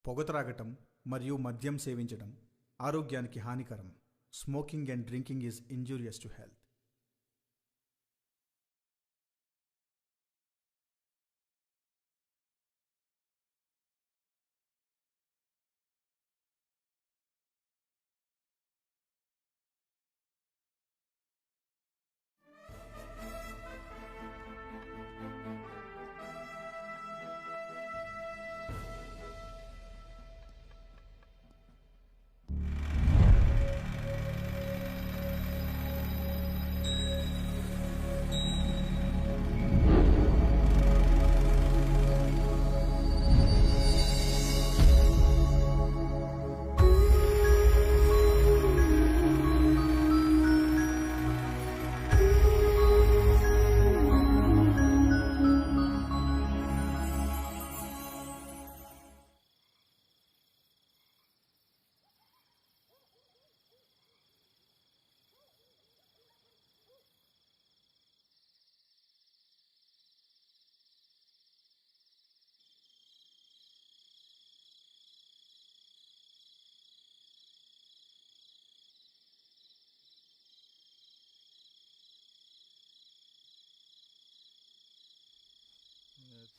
పొగ త్రాగటం మరియు మద్యం సేవించడం ఆరోగ్యానికి హానికరం. Smoking and drinking is injurious to health.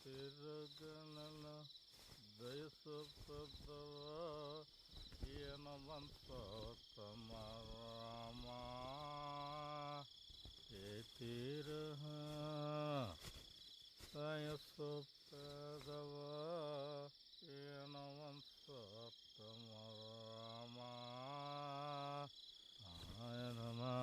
తిరగనల దయసొప్పదవా ఈయనవంతమరామా ఏ తీరహ దయసొప్పదవా ఈయనవంతమరామా ఆయనమా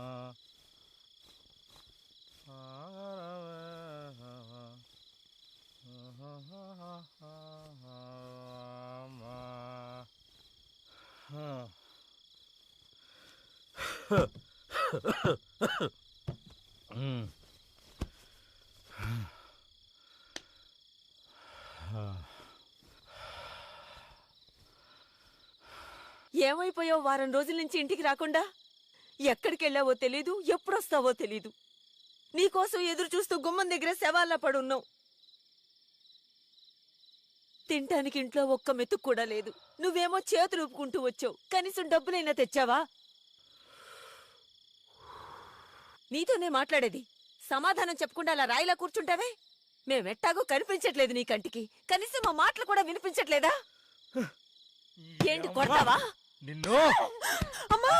ఏమైపోయావు? వారం రోజుల నుంచి ఇంటికి రాకుండా ఎక్కడికెళ్ళావో తెలీదు, ఎప్పుడొస్తావో తెలీదు. నీకోసం ఎదురు చూస్తూ గుమ్మం దగ్గర శవాల్లా పడున్నావు. తింటానికి ఇంట్లో ఒక్క మెతుకు కూడా లేదు. నువ్వేమో చేతులు ఊపుకుంటూ వచ్చావు. కనీసం డబ్బులైనా తెచ్చావా? నీతోనే మాట్లాడేది. సమాధానం చెప్పకుండా అలా రాయిలా కూర్చుంటావే? మేమెట్టాగో కనిపించట్లేదు నీ కంటికి. కనీసం మా మాటలు కూడా వినిపించట్లేదా? ఏంటి కొడతావా? నిన్ను అమ్మా!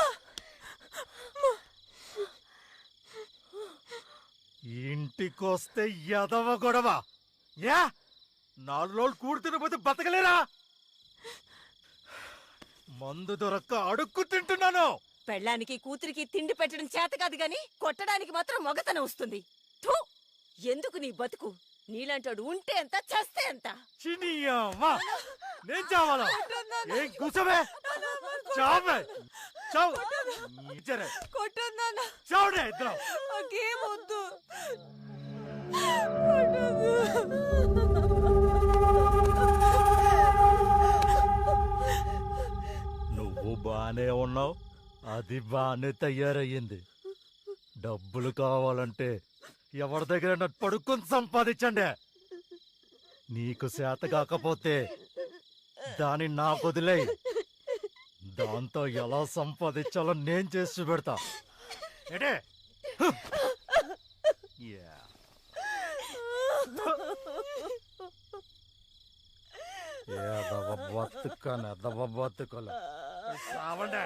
ఇంటికొస్తే ఎదవ గొడవ. యా 4 రోజులు కూడి తినకపోతే బతకలేరా? మందు దొరక్క అడుక్కు తింటున్నాను. పెళ్ళానికి కూతురికి తిండి పెట్టడం చేత కాదు గాని కొట్టడానికి మాత్రం మొగతనం వస్తుంది. థూ! ఎందుకు నీ బతుకు? నీలాంటాడు ఉంటే ఎంత, చేస్తే ఎంత? చినియమ్మా నేను చావాలా? ఏం కూసవే? చావే చావు. చావుడే ఇద్దరం. నాకేమొద్దు. నువ్వు బానే ఉన్నావు, అది బానే తయారయ్యింది. డబ్బులు కావాలంటే ఎవరి దగ్గర పడుకొని సంపాదించండి. నీకు చేత కాకపోతే దాన్ని నాకు వదిలేయి. దాంతో ఎలా సంపాదించాలో నేను చేసి చూపెడతా. ఏడే బతుకలు సావండే.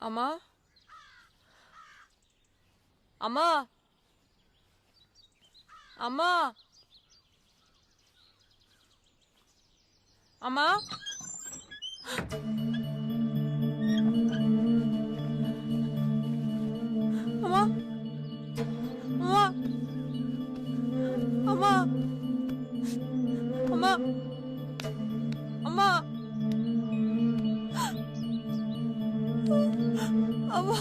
అమ్మా, అమ్మా, అమ్మా, అమ్మా అమ్మా అమ్మా అమ్మా అమ్మా అమ్మా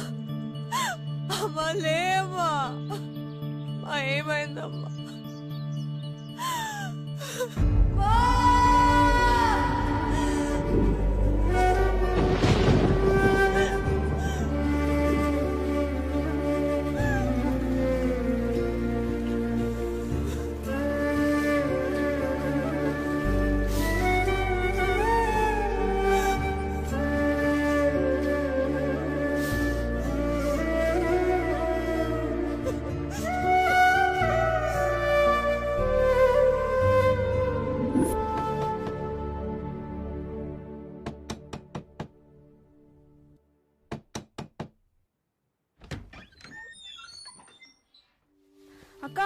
అమ్మా లేమ్మా ఏమైందమ్మా అక్క,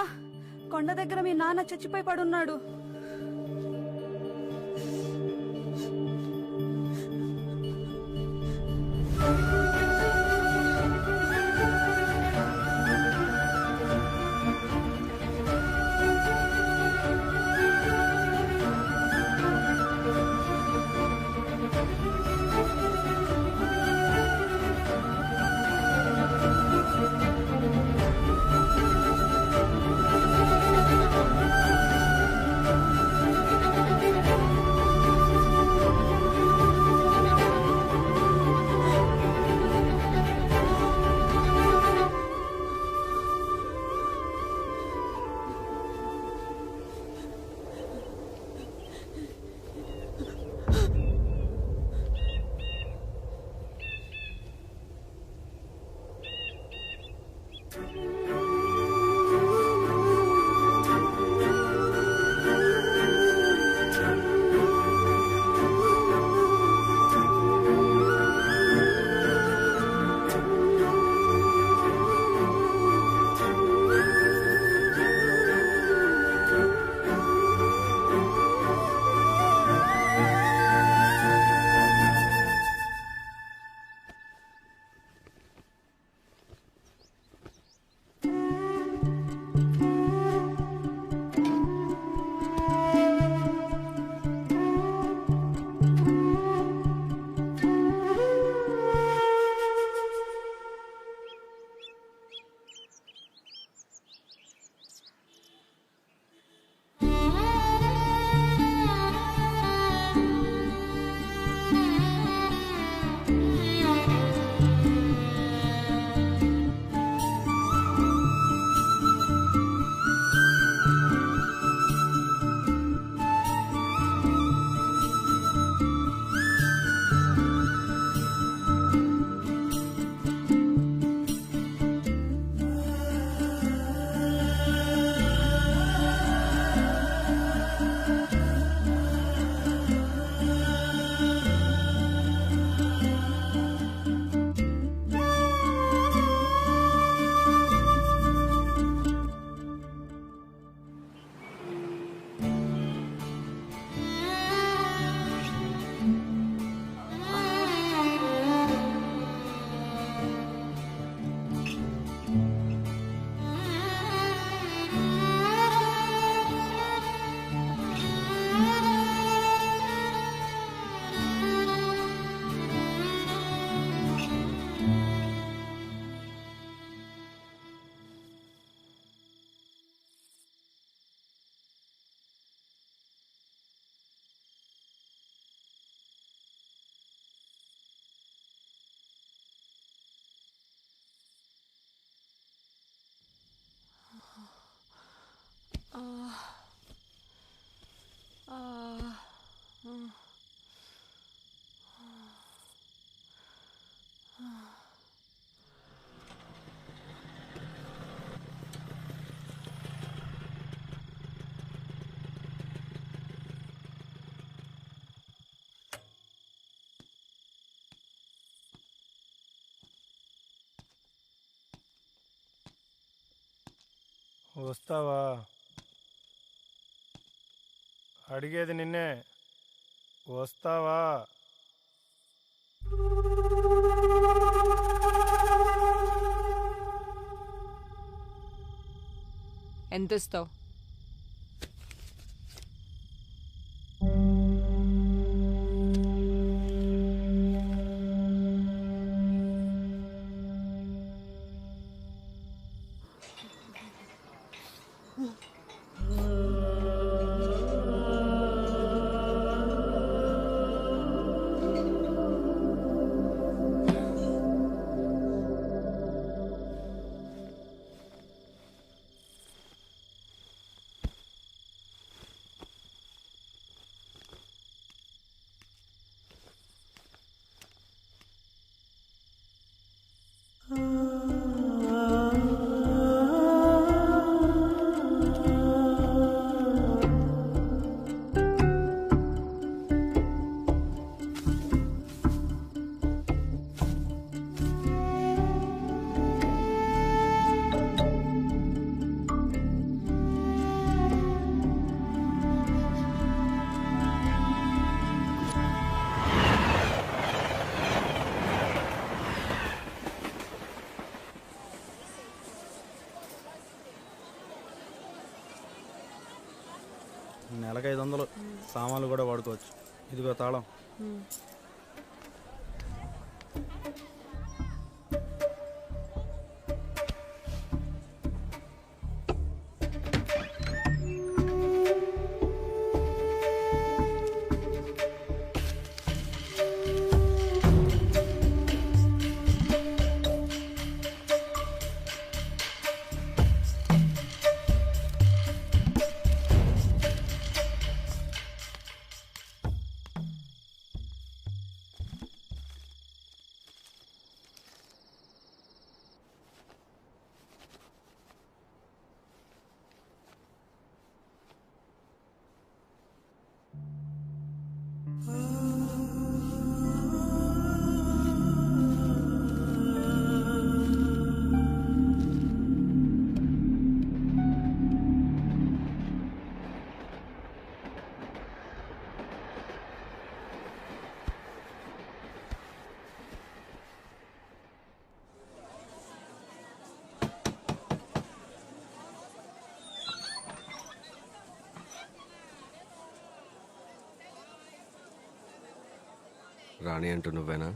కొండ దగ్గర మీ నాన్న చచ్చిపోయి పడున్నాడు. వస్తావా? అడిగేది నిన్నే. వస్తావా? ఎంత ఇస్తావు? నెలకు 500 సామాన్లు కూడా వాడుకోవచ్చు. ఇదిగో తాళం. రాణి అంటూ నువ్వేనా?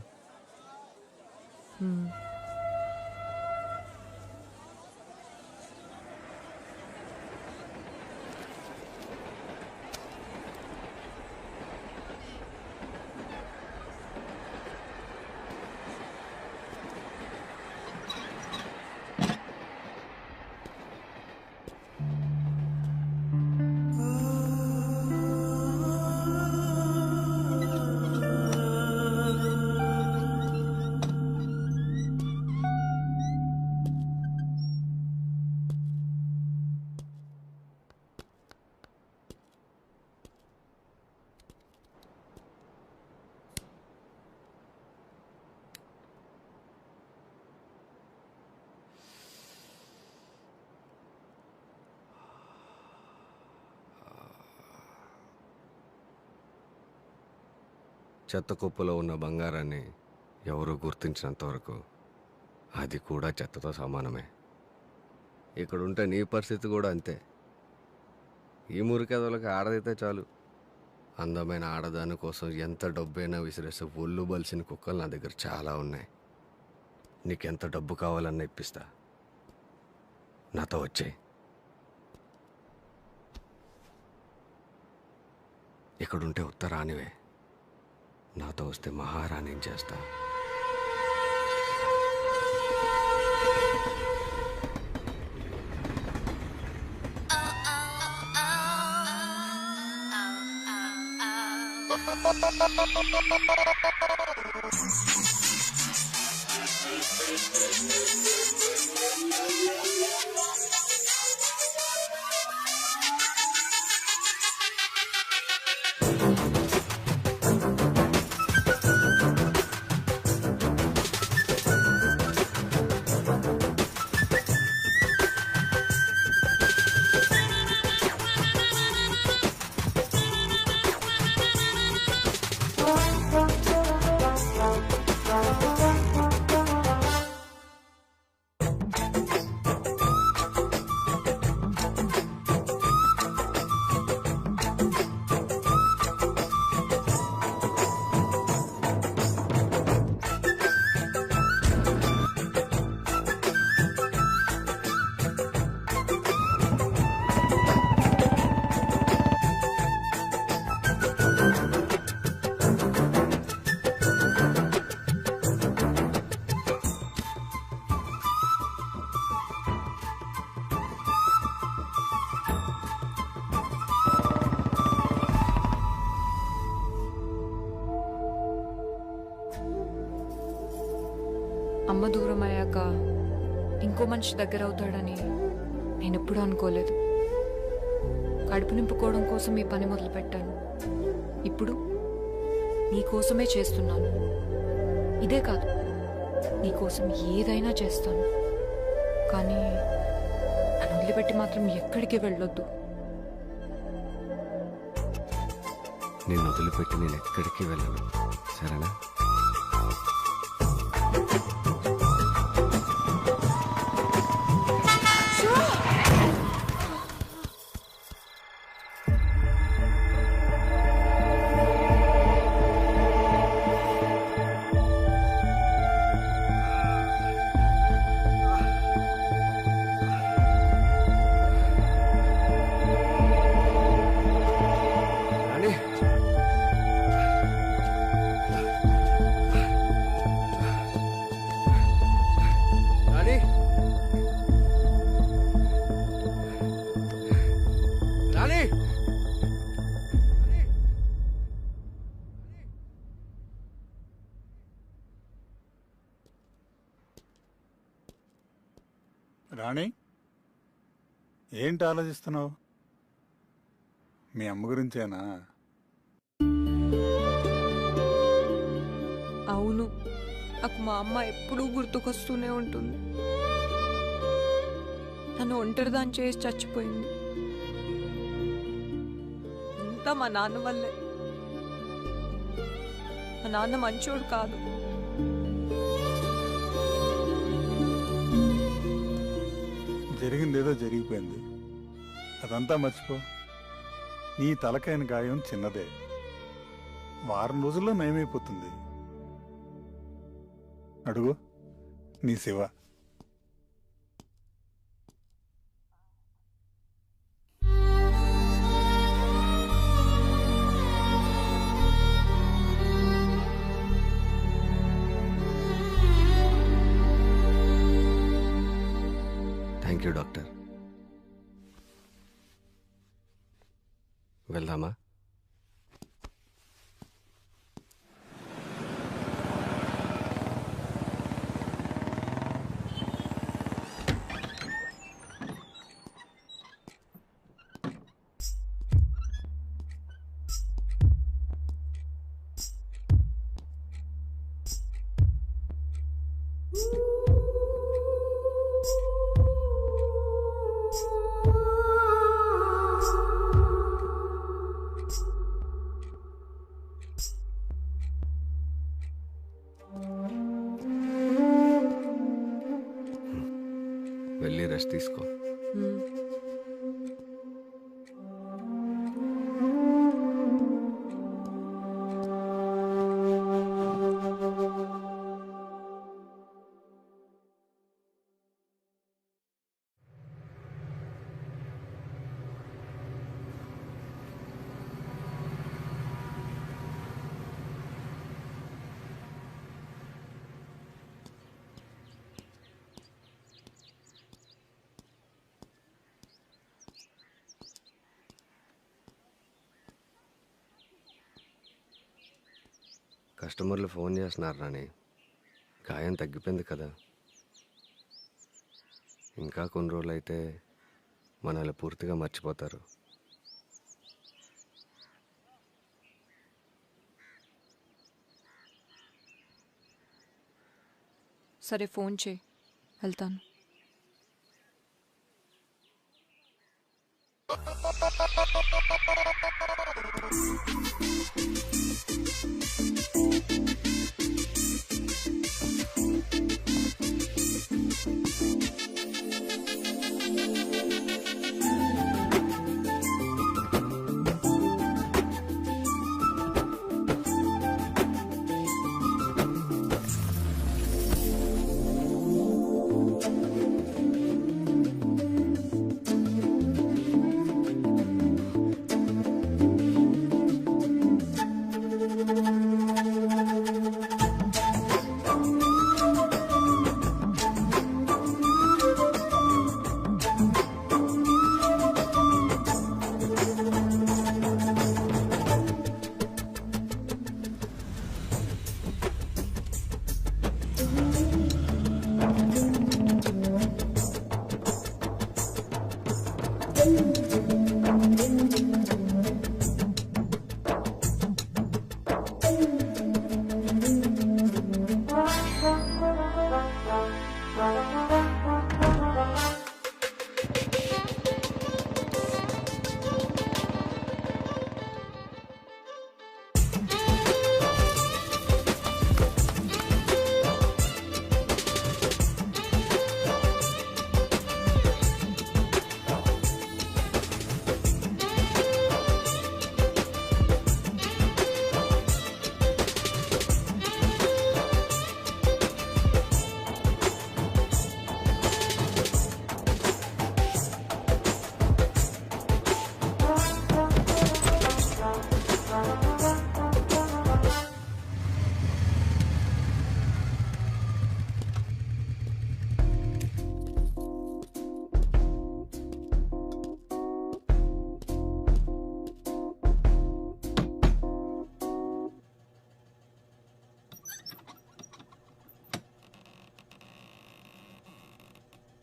చెత్త కుప్పలో ఉన్న బంగారాన్ని ఎవరూ గుర్తించినంత వరకు అది కూడా చెత్తతో సమానమే. ఇక్కడుంటే నీ పరిస్థితి కూడా అంతే. ఈ మురికెదలకి ఆడదైతే చాలు. అందమైన ఆడదాని కోసం ఎంత డబ్బైనా విసిరేస్తే ఒళ్ళు బలిసిన కుక్కలు నా దగ్గర చాలా ఉన్నాయి. నీకెంత డబ్బు కావాలన్నా ఇప్పిస్తా. నాతో వచ్చేయ్. ఇక్కడుంటే ఉత్తరానివే, నాతో వస్తే మహారాణిని చేస్తా. అమ్మ దూరం అయ్యాక ఇంకో మనిషి దగ్గర అవుతాడని నేను ఎప్పుడూ అనుకోలేదు. కడుపు నింపుకోవడం కోసం ఈ పని మొదలు పెట్టాను. ఇప్పుడు నీకోసమే చేస్తున్నాను. ఇదే కాదు, నీకోసం ఏదైనా చేస్తాను. కానీ నన్ను వదిలిపెట్టి మాత్రం ఎక్కడికి వెళ్ళొద్దు. నేను వదిలిపెట్టి నేను ఎక్కడికి వెళ్ళను, సరేనా? రాణి, రాణి, రాణి, రాణి, ఏంటి ఆలోచిస్తున్నావు? మీ అమ్మ గురించేనా? అవును, నాకు మా అమ్మ ఎప్పుడూ గుర్తుకొస్తూనే ఉంటుంది. నన్ను ఒంటరిదాన్ని చేసి చచ్చిపోయింది. అంతా మా నాన్న వల్లే. మా నాన్న మంచోడు కాదు. జరిగిందేదో జరిగిపోయింది, అదంతా మర్చిపో. నీ తలకైన గాయం చిన్నదే, వారం రోజుల్లో నయమైపోతుంది. అడుగు, నీ శివ. Thank you doctor. వెళ్దామా? వెళ్ళి రెస్ట్ తీసుకో. కస్టమర్లు ఫోన్ చేస్తున్నారు రాణి, గాయం తగ్గిపోయింది కదా. ఇంకా కొన్ని రోజులు అయితే మనల్ని పూర్తిగా మర్చిపోతారు. సరే, ఫోన్ చేయి, వెళ్తాను.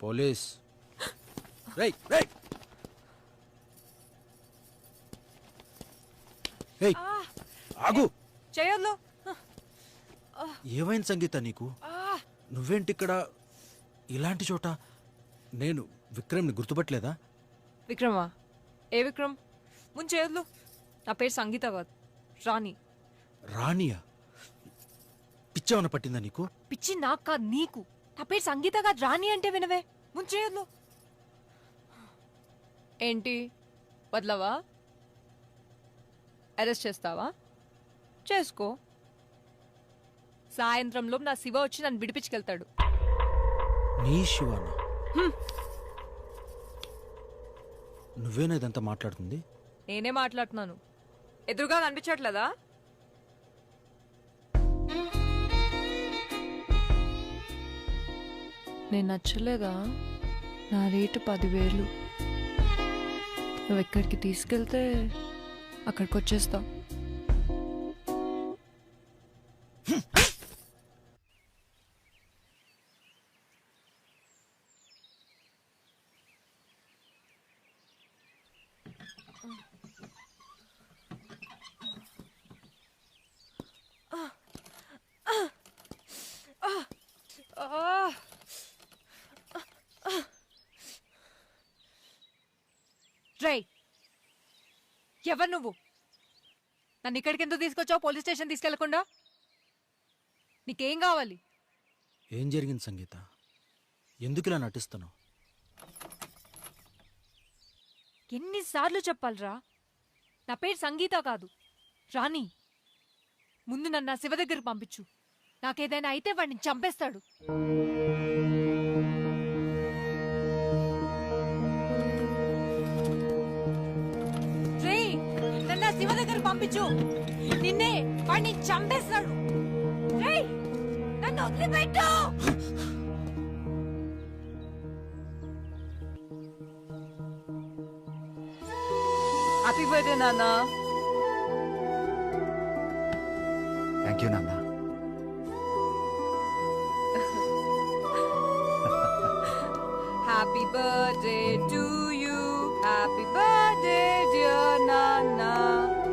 పోలీస్. రేయ్ రేయ్ రేయ్ ఆగు. చేయొద్దు. ఏమైంది సంగీత నీకు? నువ్వేంటి ఇక్కడ ఇలాంటి చోట? నేను విక్రమ్ని గుర్తుపట్టలేదా? విక్రమా? ఏ విక్రమ్? ముందు చేయొద్దు. నా పేరు సంగీత కాదు, రాణి. రాణియా? పిచ్చేమన్నా పట్టిందా నీకు? పిచ్చి నాకు కాదు, నీకు. నా పేరు సంగీత కాదు, రాణి అంటే వినవే. ముందు చేయొద్దు. ఏంటి వదలవా? అరెస్ట్ చేస్తావా? చేసుకో. సాయంత్రంలో నా శివ వచ్చి నన్ను విడిపించుకెళ్తాడు. నీ శివానా? నువ్వేనా ఇదంతా మాట్లాడుతుంది? నేనే మాట్లాడుతున్నాను. ఎదురుగా కనిపించట్లేదా? నేను నచ్చలేదా? నా రేటు 10,000. నువ్వు ఎక్కడికి తీసుకెళ్తే అక్కడికి వచ్చేస్తావు. రేయ్, ఎవరు నువ్వు? నన్ను ఇక్కడికి ఎందుకు తీసుకొచ్చావు? పోలీస్ స్టేషన్ తీసుకెళ్లకుండా. నీకేం కావాలి? ఏం జరిగింది సంగీత? ఎందుకు ఇలా నటిస్తున్నావు? ఎన్నిసార్లు చెప్పాలరా? నా పేరు సంగీత కాదు, రాణి. ముందు నన్ను నా శివ దగ్గరికి పంపించు. నాకేదైనా అయితే వాడిని చంపేస్తాడు. నన్ను నా శివ దగ్గరికి పంపించు. నిన్నే వాడిని చంపేస్తాడు. నన్ను వదిలిపెట్టు. హ్యాపీ బర్త్డే నాన్న. థ్యాంక్ యూ నాన్న. Happy birthday to you. Happy birthday dear నాన్న.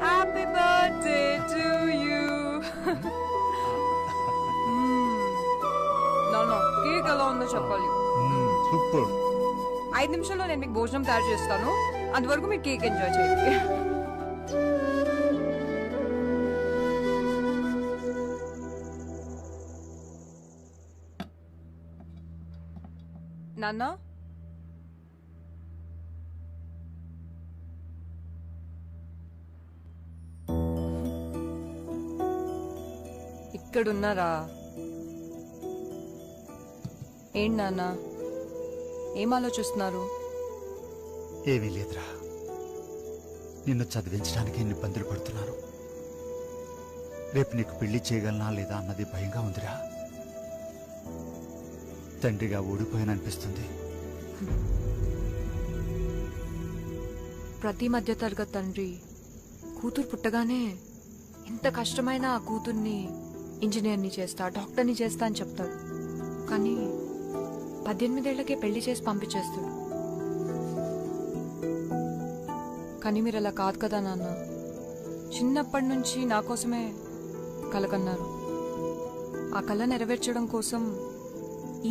Happy birthday to you. నాన్న, కేక్ ఎలా ఉందో చెప్పాలి. సూపర్. 5 నిమిషాల్లో నేను మీకు భోజనం తయారు చేస్తాను. అంతవరకు మీరు కేక్ ఎంజాయ్ చేయండి. నాన్న, ఇక్కడున్నారా? ఏంటి నాన్న, ఏం ఆలోచిస్తున్నారు? ఏమీ లేదురా, నిన్ను చదివించడానికి ఎన్ని ఇబ్బందులు పడుతున్నారు. రేపు నీకు పెళ్లి చేయగలనా లేదా అన్నది భయంగా ఉందిరా. తండ్రిగా ఓడిపోయాననిపిస్తుంది. ప్రతి మధ్యతరగతి తండ్రి కూతురు పుట్టగానే ఎంత కష్టమైనా ఆ కూతుర్ని ఇంజనీర్ని చేస్తా, డాక్టర్ని చేస్తా అని చెప్తాడు. కానీ 18 ఏళ్లకే పెళ్లి చేసి పంపించేస్తాడు. కానీ మీరు అలా కాదు కదా నాన్న. చిన్నప్పటి నుంచి నా కోసమే కల కన్నారు. ఆ కళ నెరవేర్చడం కోసం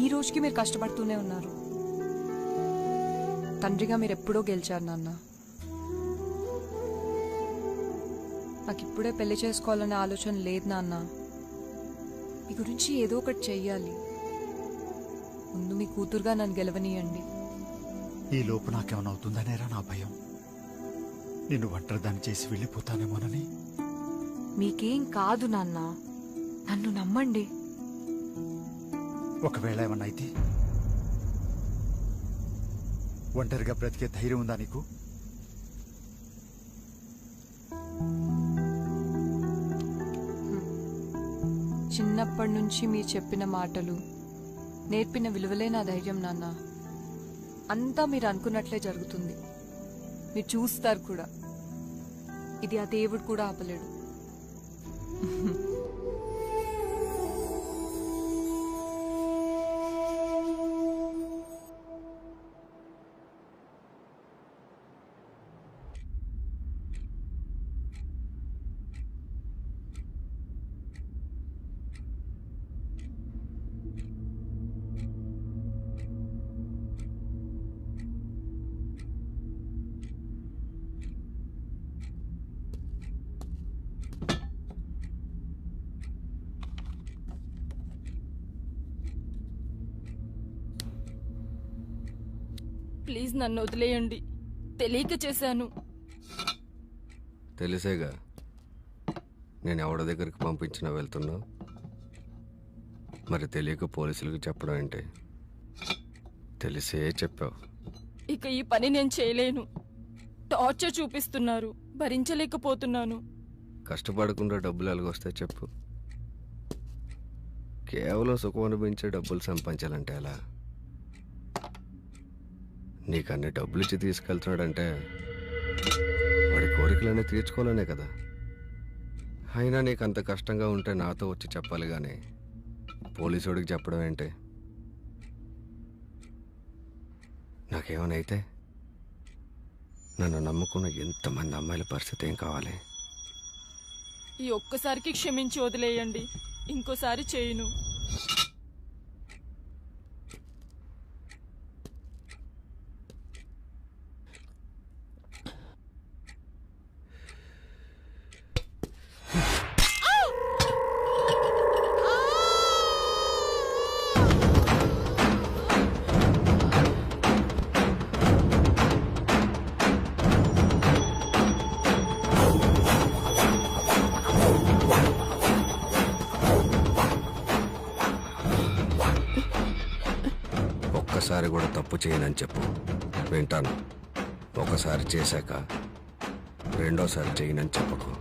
ఈ రోజుకి మీరు కష్టపడుతూనే ఉన్నారు. తండ్రిగా మీరు ఎప్పుడో గెలిచారు నాన్న. నాకు ఇప్పుడే పెళ్లి చేసుకోవాలనే ఆలోచన లేదు నాన్న. మీ గురించి ఏదో ఒకటి చెయ్యాలి. ముందు మీ కూతురుగా నన్ను గెలవనీయండి. ఈ లోపు నాకేమైనా అవుతుందనేరా నా భయం. నిన్ను ఒంటరిదాన్ని చేసి వెళ్ళిపోతానేమోనని. మీకేం కాదు నాన్న, నన్ను నమ్మండి. ఒకవేళ ఏమన్నా అయితే ఒంటరిగా బ్రతికే ధైర్యం ఉందా నీకు? చిన్నప్పటి నుంచి మీరు చెప్పిన మాటలు, నేర్పిన విలువలే నా ధైర్యం నాన్న. అంతా మీరు అనుకున్నట్లే జరుగుతుంది. మీరు చూస్తారు కూడా. ఇది ఆ దేవుడు కూడా ఆపలేడు. ప్లీజ్ నన్ను వదిలేయండి. తెలియక చేశాను. తెలిసేగా నేను ఎవరి దగ్గరికి పంపించినా వెళ్తున్నావు. మరి తెలియక పోలీసులకు చెప్పడం ఏంటి? తెలిసే చెప్పావు. ఇక ఈ పని నేను చేయలేను. టార్చర్ చూపిస్తున్నారు, భరించలేకపోతున్నాను. కష్టపడకుండా డబ్బులు ఎలాగొస్తాయి చెప్పు? కేవలం సుఖం అనిపించే డబ్బులు సంపాదించాలంటే ఎలా? నీకు అన్ని డబ్బులు ఇచ్చి తీసుకెళ్తున్నాడంటే వాడి కోరికలన్నీ తీర్చుకోవాలనే కదా. అయినా నీకు అంత కష్టంగా ఉంటే నాతో వచ్చి చెప్పాలి కానీ పోలీసుడికి చెప్పడం ఏంటి? నాకేమైనా అయితే నన్ను నమ్ముకున్న ఎంతమంది అమ్మాయిల పరిస్థితి ఏం కావాలి? ఈ ఒక్కసారికి క్షమించి వదిలేయండి. ఇంకోసారి చేయను. ఒక్కసారి కూడా తప్పు చేయనని చెప్పు, వింటాను. ఒకసారి చేశాక రెండోసారి చేయనని చెప్పకు.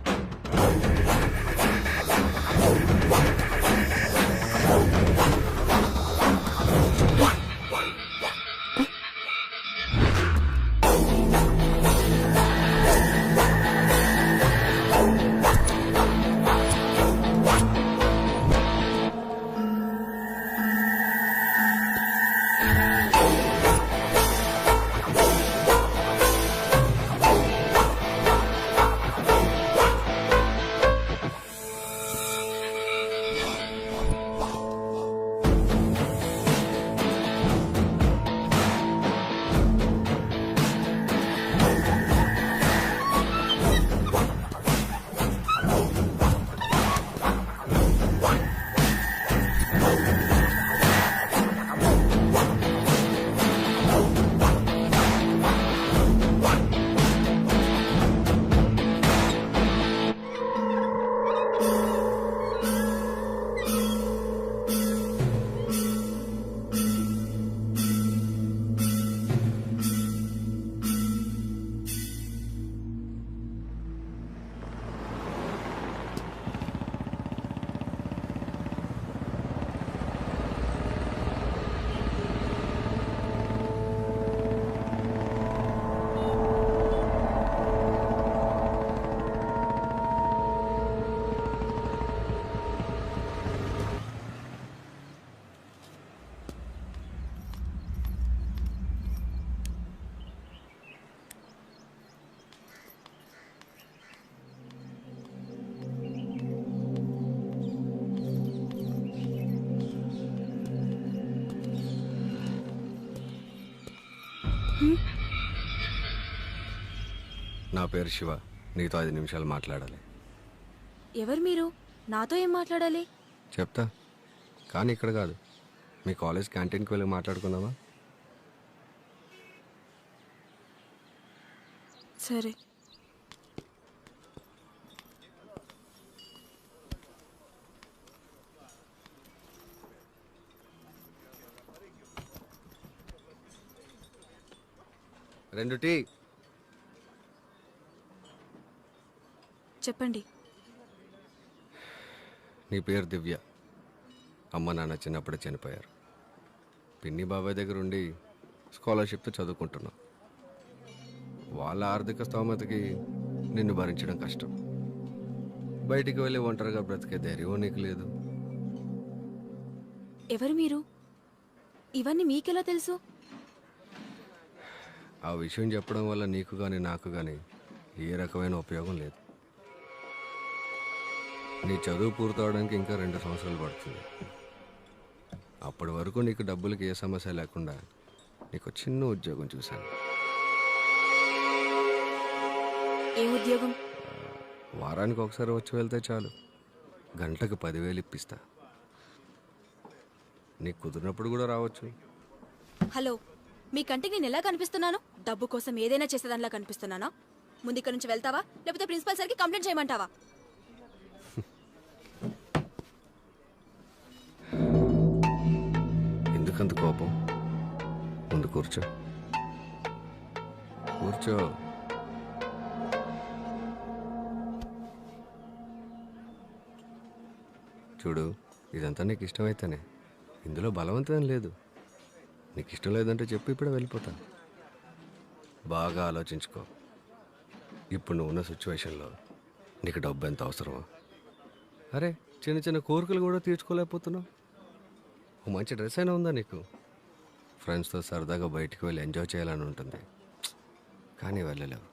నా పేరు శివ. నీతో 5 నిమిషాలు మాట్లాడాలి. ఎవరు మీరు? నాతో ఏం మాట్లాడాలి? చెప్తా, కానీ ఇక్కడ కాదు. మీ కాలేజ్ క్యాంటీన్కి వెళ్ళి మాట్లాడుకుందామా? సరే. రెండు టీ. చెప్పండి. నీ పేరు దివ్య. అమ్మ నాన్న చిన్నప్పుడే చనిపోయారు. పిన్ని బాబాయ్ దగ్గర ఉండి స్కాలర్షిప్తో చదువుకుంటున్నావు. వాళ్ళ ఆర్థిక స్తోమతకి నిన్ను భరించడం కష్టం. బయటికి వెళ్ళి ఒంటరిగా బ్రతికే ధైర్యం నీకు లేదు. ఎవరు మీరు? ఇవన్నీ మీకెలా తెలుసు? ఆ విషయం చెప్పడం వల్ల నీకు కానీ నాకు కానీ ఏ రకమైన ఉపయోగం లేదు. నీ చదువు పూర్తవడానికి ఇంకా 2 సంవత్సరాలు పడుతుంది. అప్పటి వరకు నీకు డబ్బులకి ఏ సమస్య లేకుండా నీకు చిన్న ఉద్యోగం చూశాను. ఏ ఉద్యోగం? వారానికి ఒకసారి వచ్చి వెళ్తే చాలు. గంటకు 10,000 ఇప్పిస్తా. నీకు కుదిరినప్పుడు కూడా రావచ్చు. హలో, మీ కంటికి నేను ఎలా కనిపిస్తున్నాను? డబ్బు కోసం ఏదైనా చేసేదానిలా కనిపిస్తున్నానా? ముందు ఇక్కడ నుంచి వెళ్తావా, లేకపోతే ప్రిన్సిపల్ సార్కి కంప్లైంట్ చేయమంటావా? ఎందుకంత కోపం? ముందు కూర్చో. కూర్చో. చూడు, ఇదంతా నీకు ఇష్టమైతేనే. ఇందులో బలవంతం లేదు. నీకు ఇష్టం లేదంటే చెప్పి ఇప్పుడే వెళ్ళిపోతాను. బాగా ఆలోచించుకో. ఇప్పుడు నువ్వు ఉన్న సిచ్యువేషన్లో నీకు డబ్బు ఎంత అవసరమో? అరే, చిన్న చిన్న కోరికలు కూడా తీర్చుకోలేకపోతున్నావు. ఓ మంచి డ్రెస్ అయినా ఉందా నీకు? ఫ్రెండ్స్తో సరదాగా బయటికి వెళ్ళి ఎంజాయ్ చేయాలని ఉంటుంది, కానీ వెళ్ళలేవు.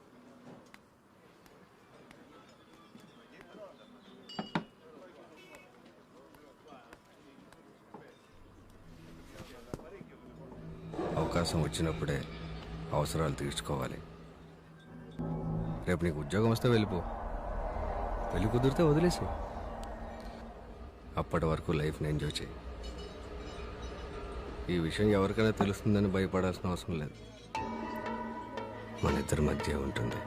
అవకాశం వచ్చినప్పుడే అవసరాలు తీర్చుకోవాలి. రేపు నీకు ఉద్యోగం వస్తే వెళ్ళిపో, పెళ్ళి కుదిరితే వదిలేసి. అప్పటి వరకు లైఫ్ని ఎంజాయ్ చేయి. ఈ విషయం ఎవరికైనా తెలుస్తుందని భయపడాల్సిన అవసరం లేదు. మన ఇద్దరి మధ్య ఉంటుంది.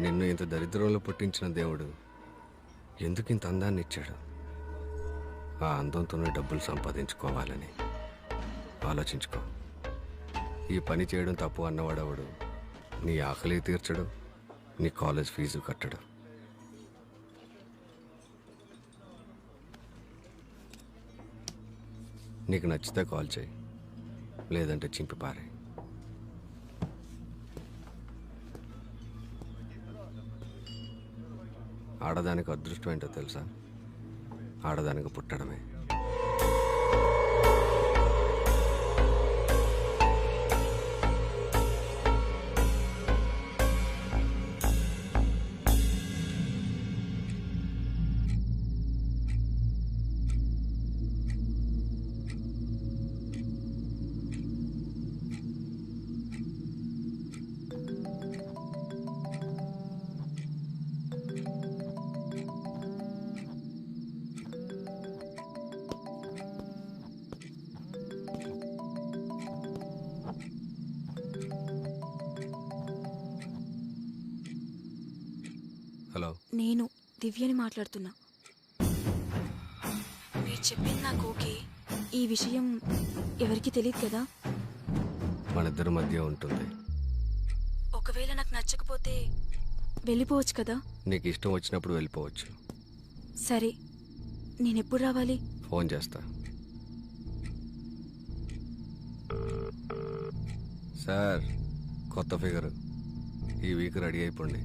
నిన్ను ఇంత దరిద్రంలో పుట్టించిన దేవుడు ఎందుకు ఇంత అందాన్ని ఇచ్చాడు? ఆ అందంతోనే డబ్బులు సంపాదించుకోవాలని ఆలోచించుకో. ఈ పని చేయడం తప్పు అన్నవాడవడు నీ ఆకలి తీర్చడు, నీ కాలేజ్ ఫీజు కట్టడు. నీకు నచ్చితే కాల్ చేయి, లేదంటే చింపి పారే. ఆడదానికి అదృష్టం ఏంటో తెలుసా? ఆడదానికి పుట్టడమే. హలో, నేను దివ్యని మాట్లాడుతున్నా. మీరు చెప్పింది నాకు ఓకే. ఈ విషయం ఎవరికి తెలియదు కదా? మన ఇద్దరి మధ్య ఉంటుంది. ఒకవేళ నాకు నచ్చకపోతే వెళ్ళిపోవచ్చు కదా? నీకు ఇష్టం వచ్చినప్పుడు వెళ్ళిపోవచ్చు. సరే, నేనెప్పుడు రావాలి? ఫోన్ చేస్తా. సార్, కొత్త ఫిగర్ ఈ వీక్ రెడీ అయిపోండి.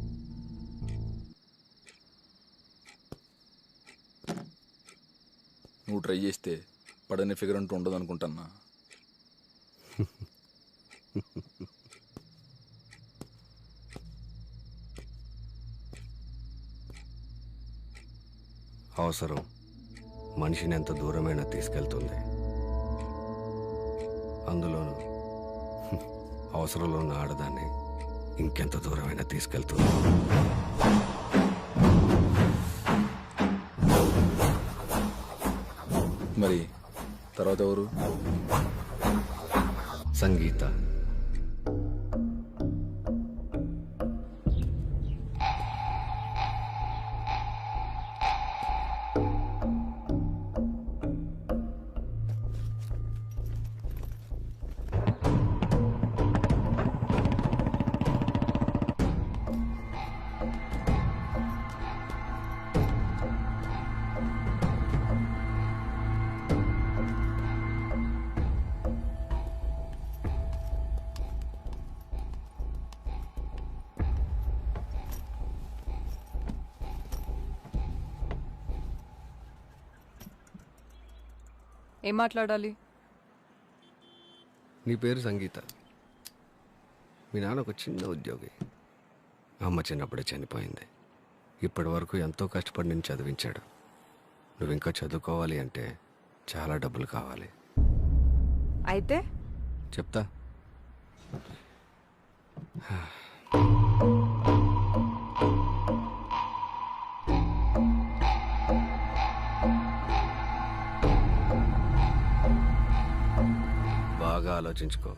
నువ్వు ట్రై చేస్తే పడని ఫిగర్ అంటూ ఉండదు అనుకుంటున్నా. అవసరం మనిషిని ఎంత దూరమైనా తీసుకెళ్తుంది. అందులోనూ అవసరంలో ఉన్న ఆడదాన్ని ఇంకెంత దూరమైనా తీసుకెళ్తుంది. మరి తర్వాత ఎవరు? సంగీత. ఏం మాట్లాడాలి? నీ పేరు సంగీత. మీ నాన్న ఒక చిన్న ఉద్యోగి. అమ్మ చిన్నప్పుడే చనిపోయింది. ఇప్పటి వరకు ఎంతో కష్టపడి నేను చదివించాడు. నువ్వు ఇంకా చదువుకోవాలి అంటే చాలా డబ్బులు కావాలి. అయితే చెప్తా. ఆలోచించుకో.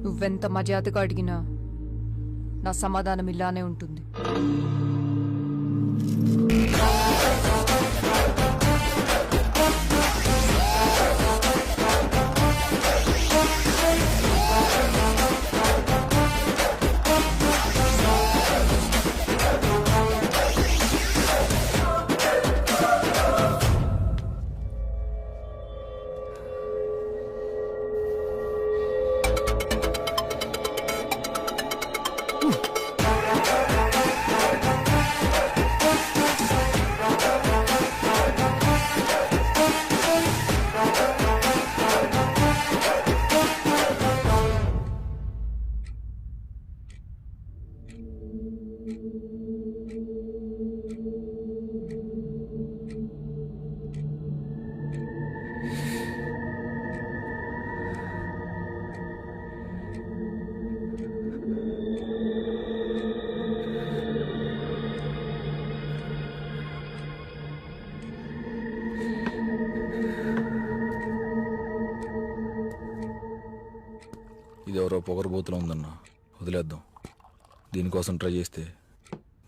నువ్వెంత మర్యాదగా అడిగినా నా సమాధానం ఇలానే ఉంటుంది. ఇది ఎవరో పొగరబోతులో ఉందన్న, వదిలేద్దాం. దీనికోసం ట్రై చేస్తే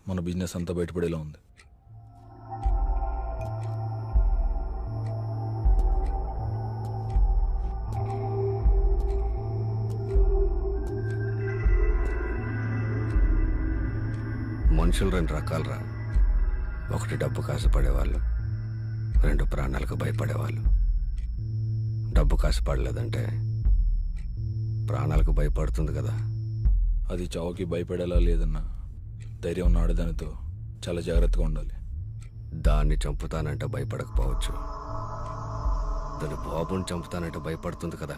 మన బిజినెస్ అంతా బయటపడేలా ఉంది. మనుషులు రెండు రకాలరా. ఒకటి డబ్బు కాసుపడేవాళ్ళు, రెండు ప్రాణాలకు భయపడేవాళ్ళు. డబ్బు కాసుపడలేదంటే ప్రాణాలకు భయపడుతుంది కదా. అది చావుకి భయపడేలా లేదన్నా. ధైర్యం ఉన్న ఆడదానితో చాలా జాగ్రత్తగా ఉండాలి. దాన్ని చంపుతానంటే భయపడకపోవచ్చు, దాని బాబుని చంపుతానంటే భయపడుతుంది కదా.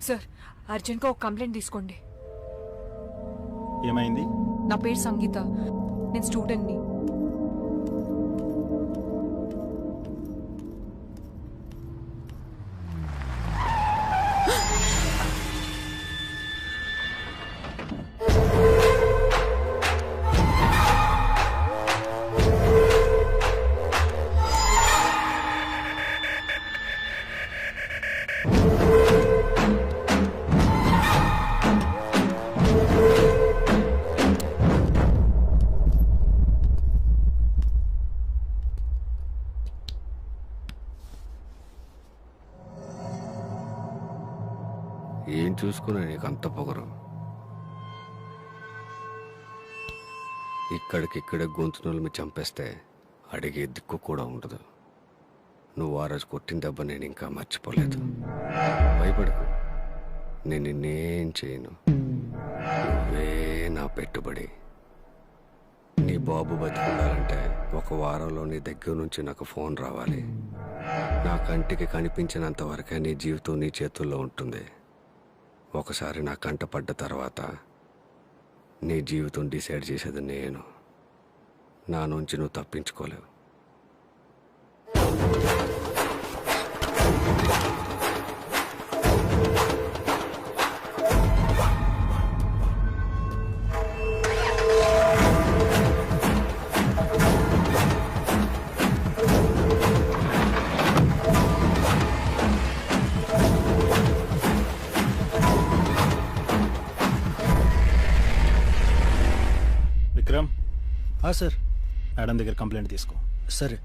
సార్, అర్జెంట్గా ఒక కంప్లైంట్ తీసుకోండి. ఏమైంది? నా పేరు సంగీత, నేను స్టూడెంట్ని. ఏం చూసుకున్నా నీకు అంత పొగరు? ఇక్కడికిక్కడే గొంతునలు మీ చంపేస్తే అడిగే దిక్కు కూడా ఉండదు. నువ్వు ఆ రోజు కొట్టిన దెబ్బ నేను ఇంకా మర్చిపోలేదు. భయపడకు, నేను నిన్నేం చేయను. నువ్వే నా పెట్టుబడి. నీ బాబు బతికుండాలంటే 1 వారంలో నీ దగ్గర నుంచి నాకు ఫోన్ రావాలి. నా కంటికి కనిపించినంత వరకే నీ జీవితం నీ చేతుల్లో ఉంటుంది. ఒకసారి నా కంట పడ్డ తర్వాత నీ జీవితం డిసైడ్ చేసేది నేను. నా నుంచి నువ్వు తప్పించుకోలేవు. విక్రమ్. సార్. మేడం దగ్గర కంప్లైంట్ తీసుకో. సరే.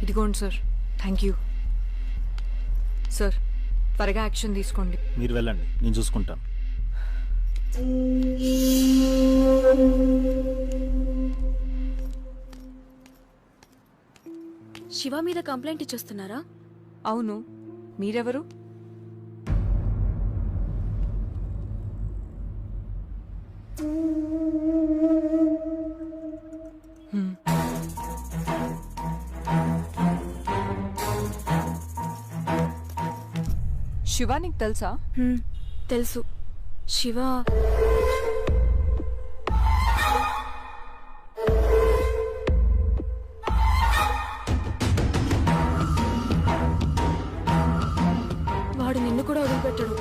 ఇదిగోండి సార్. Thank you sir. త్వరగా యాక్షన్ తీసుకోండి. మీరు వెళ్ళండి, నేను చూసుకుంటాను. శివ మీద కంప్లైంట్ ఇచ్చొస్తున్నారా? అవును, మీరెవరు? శివ నీకు తెలుసా? తెలుసు. శివ వాడు నిన్ను కూడా వదిలిపెట్టాడు.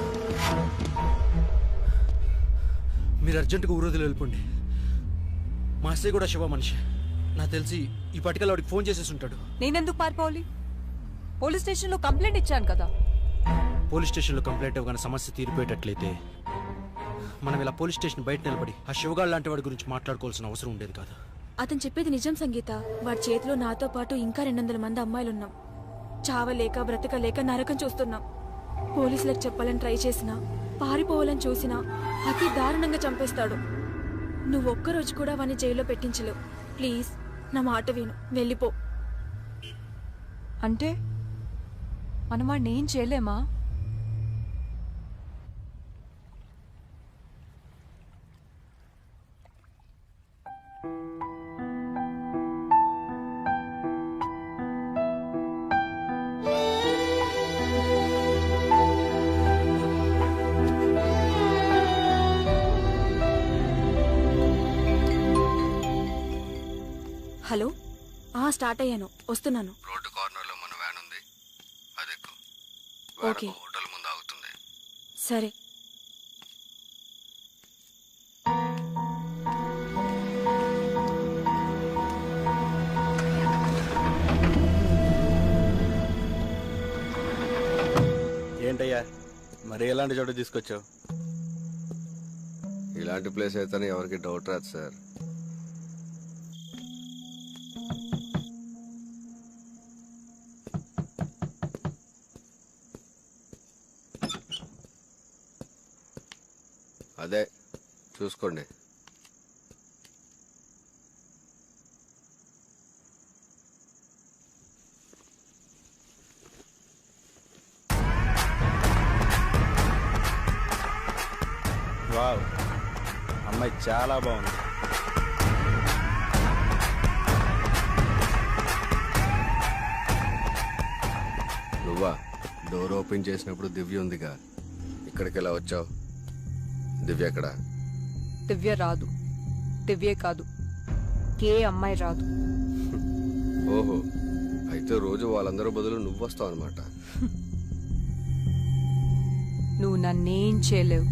మీరు అర్జెంటుగా ఊరోజులు వెళ్ళిపోండి. మా అస్సయ్య కూడా శివ మనిషి. నాకు తెలిసి ఈ పటికల్ వాడికి ఫోన్ చేసేసి ఉంటాడు. నేనెందుకు పారిపోవాలి? పోలీస్ స్టేషన్లో కంప్లైంట్ ఇచ్చాను కదా. పోలీస్ స్టేషన్లో కంప్లైంట్ ఇవ్వగానే సమస్య తీరిపోయేటట్లయితే మనం ఇలా పోలీస్ స్టేషన్ బయట నిలబడి ఆ శివగాడు లాంటి వాడి గురించి మాట్లాడుకోవాల్సిన అవసరం ఉండేది కాదు. అతను చెప్పేది నిజం సంగీత. వాడి చేతిలో నాతో పాటు ఇంకా 200 మంది అమ్మాయిలున్నాం. చావలేక బ్రతకలేక నరకం చూస్తున్నాం. పోలీసులకు చెప్పాలని ట్రై చేసినా, పారిపోవాలని చూసినా అతి దారుణంగా చంపేస్తాడు. నువ్వు ఒక్కరోజు కూడా వాడిని జైల్లో పెట్టించలేవు. ప్లీజ్ నా మాట విను, వెళ్ళిపో. అంటే మనం వాడిని ఏం చేయలేమా? హలో, స్టార్ట్ అయ్యాను, వస్తున్నాను. రోడ్డు కార్నర్లో మన వ్యాన్ ఉంది, అదెక్కు. ఓకే, హోటల్ ముందు ఆగుతుంది. సరే. ఏంటయ్యా మరి ఎలాంటి చోట తీసుకొచ్చావు? ఇలాంటి ప్లేస్ అయితే ఎవరికి డౌట్ రాదు సార్. అదే చూసుకోండి. వావ్, అమ్మాయి చాలా బాగుంది. నువ్వా? డోర్ ఓపెన్ చేసినప్పుడు దివ్య ఉందిగా, ఇక్కడికి ఎలా వచ్చావు? దివ్య ఎక్కడ? దివ్య రాదు. దివ్యే కాదు, ఏ అమ్మాయి రాదు. ఓహో, అయితే రోజు వాళ్ళందరూ బదులు నువ్వు వస్తావు అనమాట. నువ్వు నన్నేం చేయలేవు.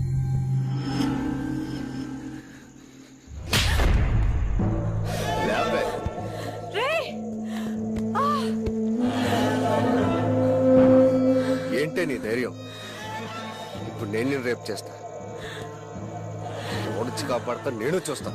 ఏంటే నీ ధైర్యం? ఇప్పుడు నేను రేపు చేస్తా, ఓడిచి కాపాడతా, నేను చూస్తా.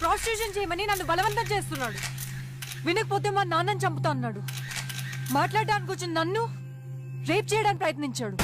ప్రాస్టిట్యూషన్ చేయమని నన్ను బలవంతం చేస్తున్నాడు. వినకపోతే మా నాన్నని చంపుతా అన్నాడు. మాట్లాడడానికి వచ్చిన నన్ను రేప్ చేయడానికి ప్రయత్నించాడు.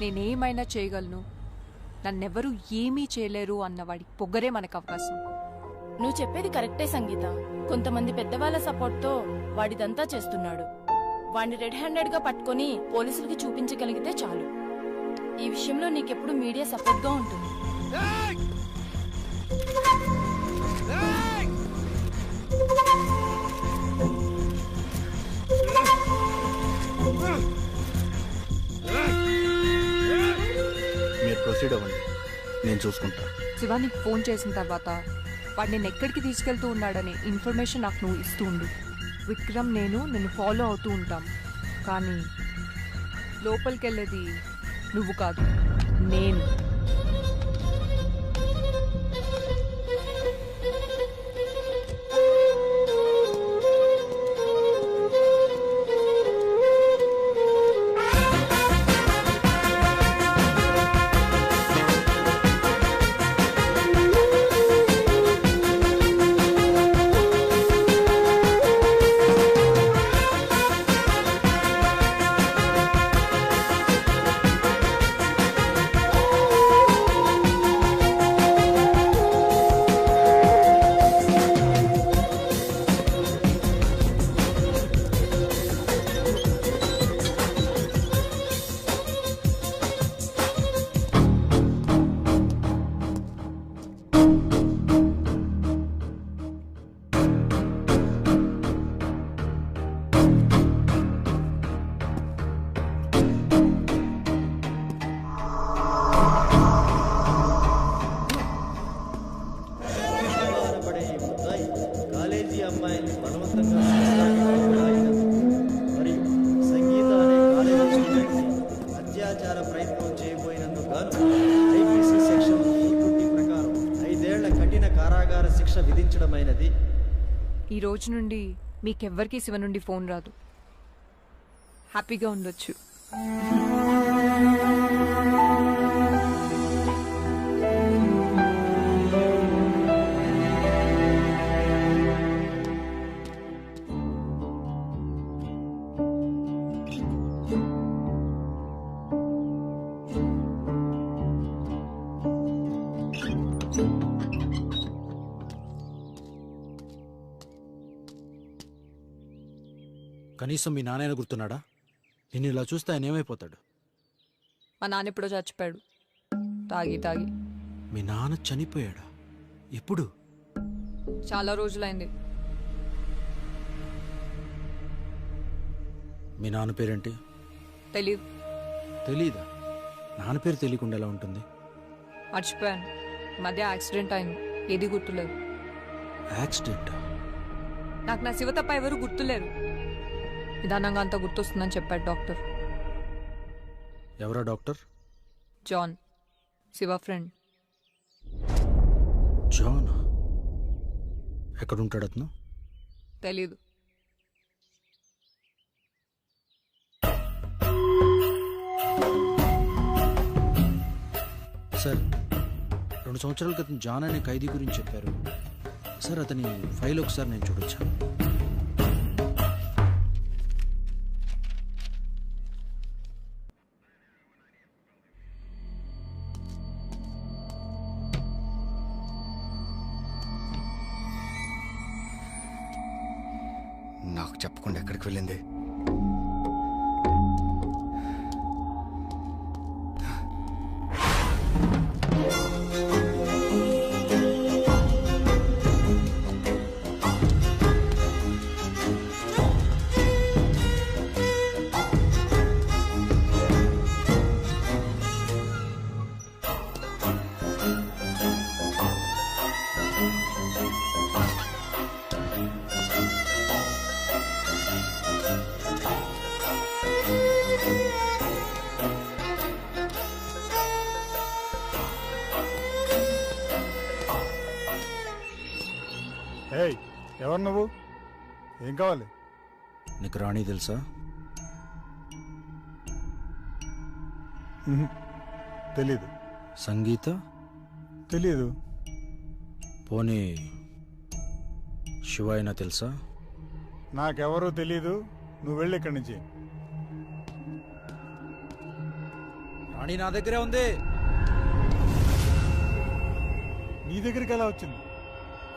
నేనేమైనా చేయగలను, నన్నెవరూ ఏమీ చేయలేరు అన్నవాడి పొగరే మనకు అవకాశం. నువ్వు చెప్పేది కరెక్టే సంగీత. కొంతమంది పెద్దవాళ్ళ సపోర్ట్తో వాడిదంతా చేస్తున్నాడు. వాడిని రెడ్ హ్యాండెడ్ గా పట్టుకుని పోలీసులకి చూపించగలిగితే చాలు. ఈ విషయంలో నీకెప్పుడు మీడియా సపోర్ట్ గా ఉంటుంది. మీరు ప్రొసీడ్ అవ్వండి, నేను చూసుకుంటా. శివానికి ఫోన్ చేసిన తర్వాత వాడు నేను ఎక్కడికి తీసుకెళ్తూ ఉన్నాడనే ఇన్ఫర్మేషన్ నాకు నువ్వు ఇస్తూ ఉండు. విక్రమ్ నేను నిన్ను ఫాలో అవుతూ ఉంటాం, కానీ లోపలికి వెళ్ళేది నువ్వు కాదు, నేను. ఈ రోజు నుండి మీకెవ్వరికీ శివ నుండి ఫోన్ రాదు. హ్యాపీగా ఉండొచ్చు. కనీసం మీ నాన్న గుర్తున్నాడా? నిన్ను ఇలా చూస్తే ఆయన ఏమైపోతాడు? మా నాన్న ఎప్పుడో చచ్చిపోయాడు, తాగి తాగి. మీ నాన్న చనిపోయాడా? ఎప్పుడు? చాలా రోజులైంది. మీ నాన్న పేరేంటి? తెలీదు. తెలీదా? నాన్న పేరు తెలియకుండా ఎలా ఉంటుంది? మర్చిపోయాను. మధ్య యాక్సిడెంట్ అయింది, ఏది గుర్తులేదు. యాక్సిడెంట్? నాకు నా శివ తప్ప ఎవరు గుర్తులేరు. నిదానంగా అంతా గుర్తొస్తుందని చెప్పాడు డాక్టర్. ఎవరా doctor? John, Shiva friend. John? ఎక్కడుంటాడు అతను? తెలీదు. సార్, 2 సంవత్సరాల క్రితం జాన్ అనే ఖైదీ గురించి చెప్పారు సార్. అతని ఫైల్ ఒకసారి నేను చూడొచ్చా? నాకు చెప్పకుండా ఎక్కడికి వెళ్ళింది? ఏయ్, ఎవరు నువ్వు? ఏం కావాలి? నీకు రాణి తెలుసా? తెలీదు. సంగీత? తెలీదు. పోనీ శివ అయినా తెలుసా? నాకెవరూ తెలీదు. నువ్వు వెళ్ళి ఇక్కడి నుంచి. రాణి నా దగ్గరే ఉంది. నీ దగ్గరికి ఎలా వచ్చింది?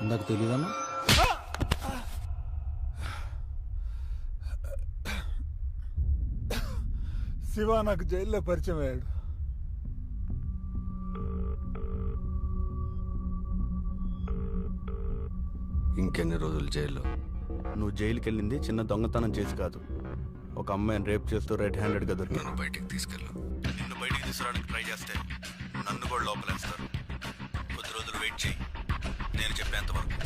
ఇందాక తెలియదన్నా. శివ నాకు జైల్లో పరిచయం అయ్యాడు. ఇంకెన్ని రోజులు జైల్లో? నువ్వు జైలుకి వెళ్ళింది చిన్న దొంగతనం చేసి కాదు, ఒక అమ్మాయిని రేప్ చేస్తూ రెడ్ హ్యాండెడ్గా దొరికాను. బయటికి తీసుకెళ్ళు. నిన్ను బయటికి తీసుకురావడానికి ట్రై చేస్తే నన్ను కూడా లోపలేస్తారు. కొద్ది రోజులు వెయిట్ చేయి, నేను చెప్పేంత వరకు.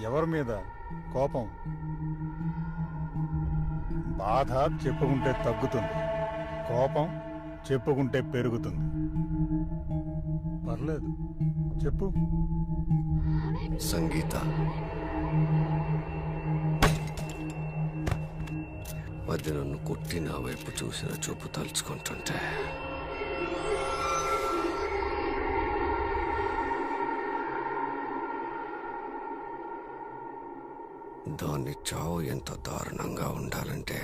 ఎవరి మీద కోపం? బాధ చెప్పుకుంటే తగ్గుతుంది, కోపం చెప్పుకుంటే పెరుగుతుంది. పర్లేదు, చెప్పు. సంగీత, అది నన్ను కొట్టి నా వైపు చూసిన చూపు తలుచుకుంటుంటే దాన్ని చావు ఎంత దారుణంగా ఉండాలంటే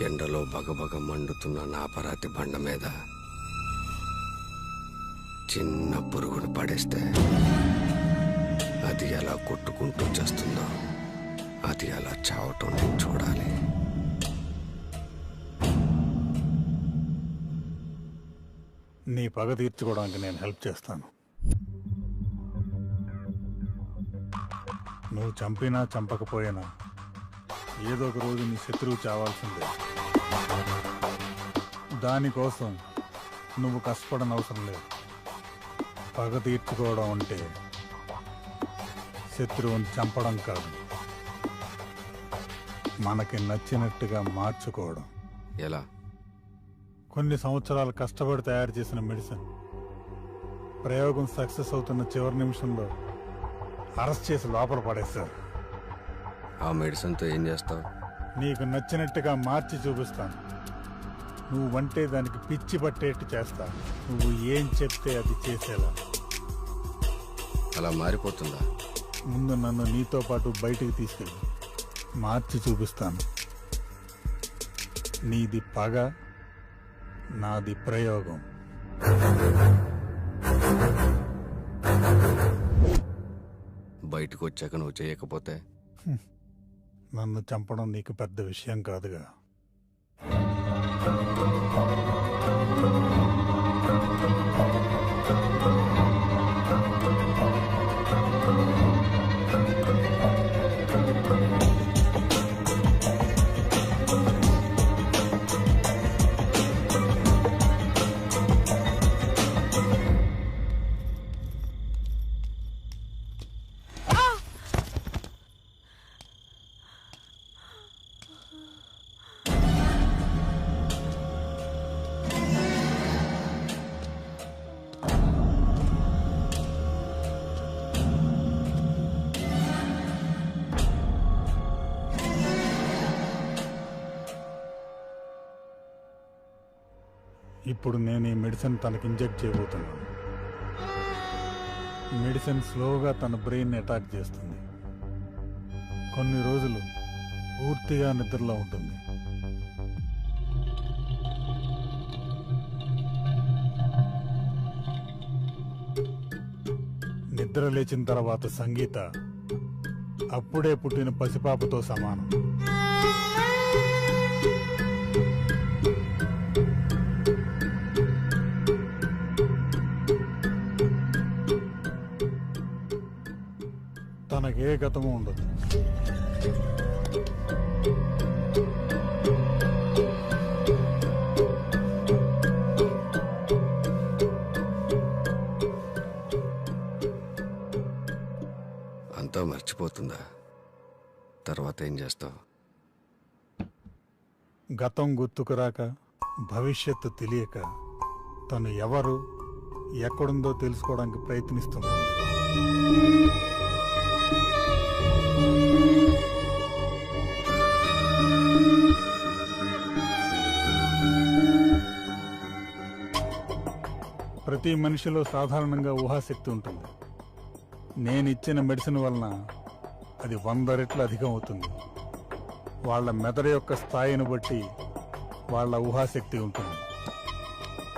ఎండలో బగబగ మండుతున్న నా పరాతి బండ మీద చిన్న పురుగును పడేస్తే అది ఎలా కొట్టుకుంటూ చేస్తుందో అది అలా చావటం నేను చూడాలి. నీ పగ తీర్చుకోవడానికి నేను హెల్ప్ చేస్తాను. నువ్వు చంపినా చంపకపోయినా ఏదో ఒక రోజు నీ శత్రువు చావాల్సిందే. దానికోసం నువ్వు కష్టపడని అవసరం లేదు. పగ తీర్చుకోవడం అంటే శత్రువుని చంపడం కాదు, మనకి నచ్చినట్టుగా మార్చుకోవడం. ఎలా? కొన్ని సంవత్సరాలు కష్టపడి తయారు చేసిన మెడిసిన్ ప్రయోగం సక్సెస్ అవుతున్న చివరి నిమిషంలో అరెస్ట్ చేసి లోపల పడేస్తారు. ఆ మెడిసిన్తో ఏం చేస్తావు? నీకు నచ్చినట్టుగా మార్చి చూపిస్తాను. నువ్వంటే దానికి పిచ్చి పట్టేట్టు చేస్తా. నువ్వు ఏం చెప్తే అది చేసేలా. అలా మారిపోతుందా? ముందు నన్ను నీతో పాటు బయటికి తీసుకెళ్ళి మార్చి చూపిస్తాను. నీది పగ, నాది ప్రయోగం. బయటకు వచ్చాక నువ్వు చేయకపోతే? నన్ను చంపడం నీకు పెద్ద విషయం కాదుగా. ఇప్పుడు నేను ఈ మెడిసిన్ తనకి ఇంజెక్ట్ చేయబోతున్నాను. మెడిసిన్ స్లోగా తన బ్రెయిన్ అటాక్ చేస్తుంది. కొన్ని రోజులు పూర్తిగా నిద్రలో ఉంటుంది. నిద్ర లేచిన తర్వాత సంగీత అప్పుడే పుట్టిన పసిపాపతో సమానం. తనకే గతము ఉండదు. అంతా మర్చిపోతుందా? తర్వాత ఏం చేస్తావు? గతం గుర్తుకురాక, భవిష్యత్తు తెలియక తను ఎవరు, ఎక్కడుందో తెలుసుకోవడానికి ప్రయత్నిస్తుంది. ప్రతి మనిషిలో సాధారణంగా ఊహాశక్తి ఉంటుంది. నేనిచ్చిన మెడిసిన్ వలన అది 100 రెట్లు అధికం అవుతుంది. వాళ్ళ మెదడు యొక్క స్థాయిని బట్టి వాళ్ళ ఊహాశక్తి ఉంటుంది.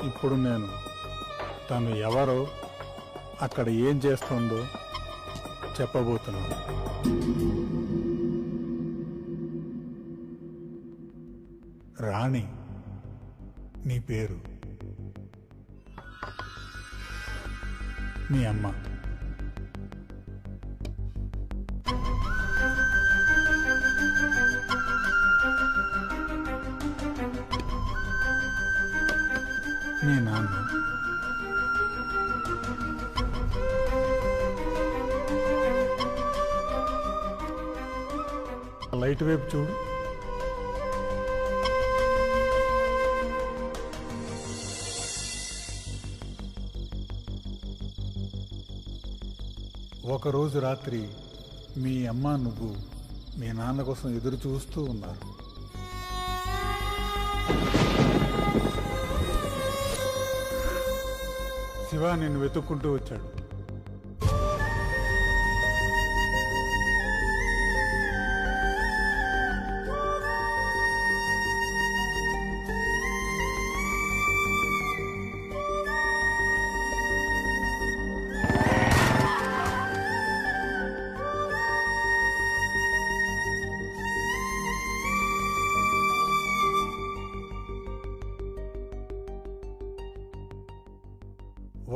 ఇప్పుడు నేను తను ఎవరో అక్కడ ఏం చేస్తుందో చెప్పబోతున్నాను. రాణి నీ పేరు, మీ అమ్మ. మీ నాన్న. లైట్ వైపు చూడు. ఒకరోజు రాత్రి మీ అమ్మ నువ్వు మీ నాన్న కోసం ఎదురు చూస్తూ ఉన్నారు. శివ నిన్ను వెతుక్కుంటూ వచ్చాడు.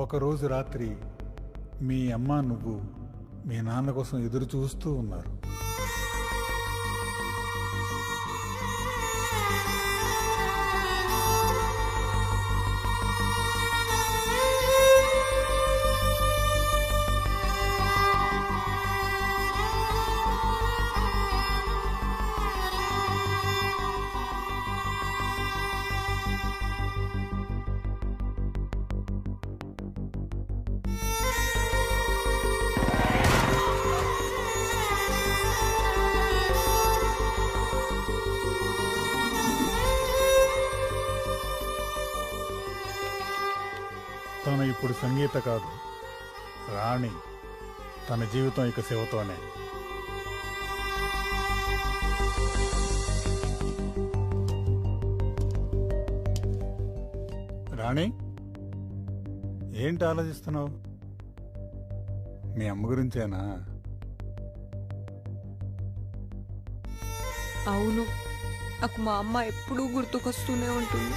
ఒకరోజు రాత్రి మీ అమ్మ నువ్వు మీ నాన్న కోసం ఎదురు చూస్తూ ఉన్నారు. తను ఇప్పుడు సంగీత కాదు, రాణి. తన జీవితం ఇక శివతోనే. రాణి, ఏంటి ఆలోచిస్తున్నావు? మీ అమ్మ గురించేనా? అవును, నాకు మా అమ్మ ఎప్పుడూ గుర్తుకొస్తూనే ఉంటుంది.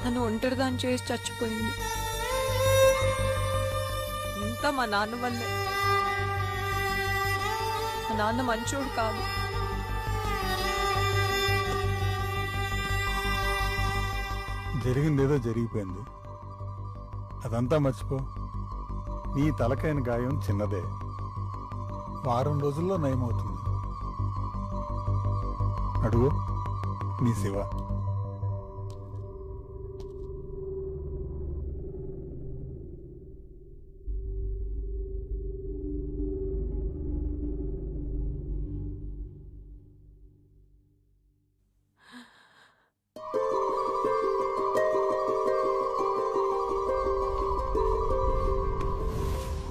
నన్ను ఒంటరిదాన్ని చేసి చచ్చిపోయింది. ఇంత మా నాన్న వల్లే. మా నాన్న మంచోడు కాదు. జరిగిందేదో జరిగిపోయింది, అదంతా మర్చిపో. నీ తలకైన గాయం చిన్నదే, వారం రోజుల్లో నయమవుతుంది. అడుగు, నీ శివ.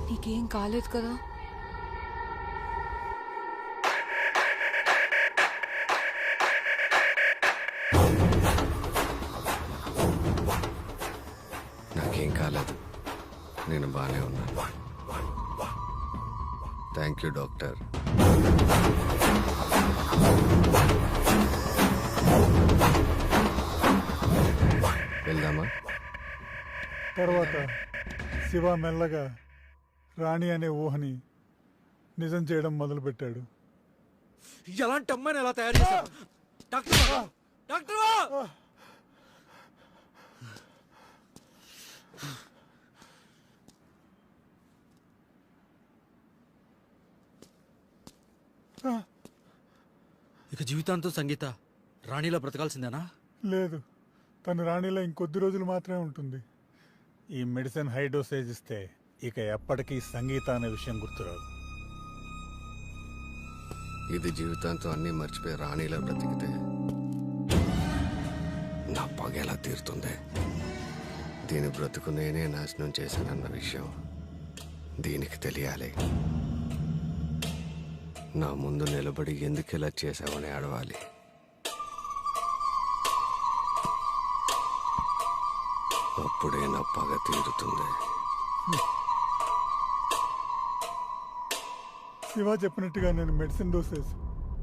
నీకేం కాలేదు కదా? నాకేం కాలేదు, నేను బాగానే ఉన్నాను. Thank you doctor. వెళ్దామా? తర్వాత శివ మెల్లగా రాణి అనే ఊహని నిజం చేయడం మొదలుపెట్టాడు. ఎలాంటి అమ్మాయిని ఎలా తయారు చేశారు డాక్టర్? డాక్టర్! ఇక జీవితాంతం సంగీత రాణిలా బ్రతకాల్సిందేనా? లేదు, తను రాణిలో ఇంకొద్ది రోజులు మాత్రమే ఉంటుంది. ఈ మెడిసిన్ హై డోసేజ్ ఇస్తే ఇక ఎప్పటికీ సంగీత అనే విషయం గుర్తురాదు. ఇది జీవితాంతం అన్నీ మర్చిపోయి రాణిలా బ్రతికితే నా పగ ఎలా తీరుతుంది? దీని బ్రతుకు నేనే నాశనం చేశానన్న విషయం దీనికి తెలియాలి. నా ముందు నిలబడి ఎందుకు ఇలా చేసావని అడవాలి. అప్పుడే నా పగ తీరుతుంది. శివ చెప్పినట్టుగా నేను మెడిసిన్ డోసేజ్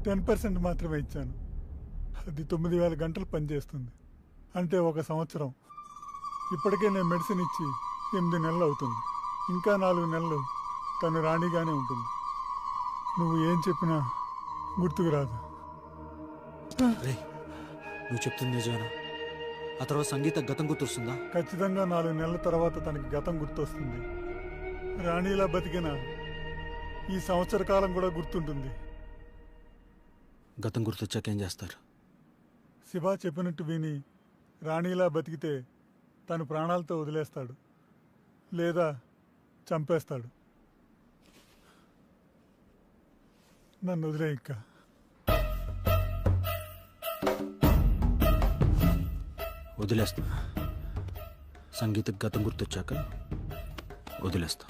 10% మాత్రమే ఇచ్చాను. అది 9000 గంటలు పనిచేస్తుంది. అంటే 1 సంవత్సరం. ఇప్పటికే నేను మెడిసిన్ ఇచ్చి 8 నెలలు అవుతుంది. ఇంకా 4 నెలలు తను రాణిగానే ఉంటుంది. నువ్వు ఏం చెప్పినా గుర్తుకు రాదు. నువ్వు చెప్తుంది నిజమేనా? ఆ తర్వాత సంగీత గతం గుర్తొస్తుందా? ఖచ్చితంగా 4 నెలల తర్వాత తనకి గతం గుర్తొస్తుంది. రాణిలా బతికిన ఈ సంవత్సర కాలం కూడా గుర్తుంటుంది. గతం గుర్తొచ్చాక ఏం చేస్తారు? శివ చెప్పినట్టు విని రాణిలా బతికితే తను ప్రాణాలతో వదిలేస్తాడు, లేదా చంపేస్తాడు. నన్ను వదిలే ఇంకా. వదిలేస్తా. సంగీత గతం గుర్తొచ్చాక వదిలేస్తా.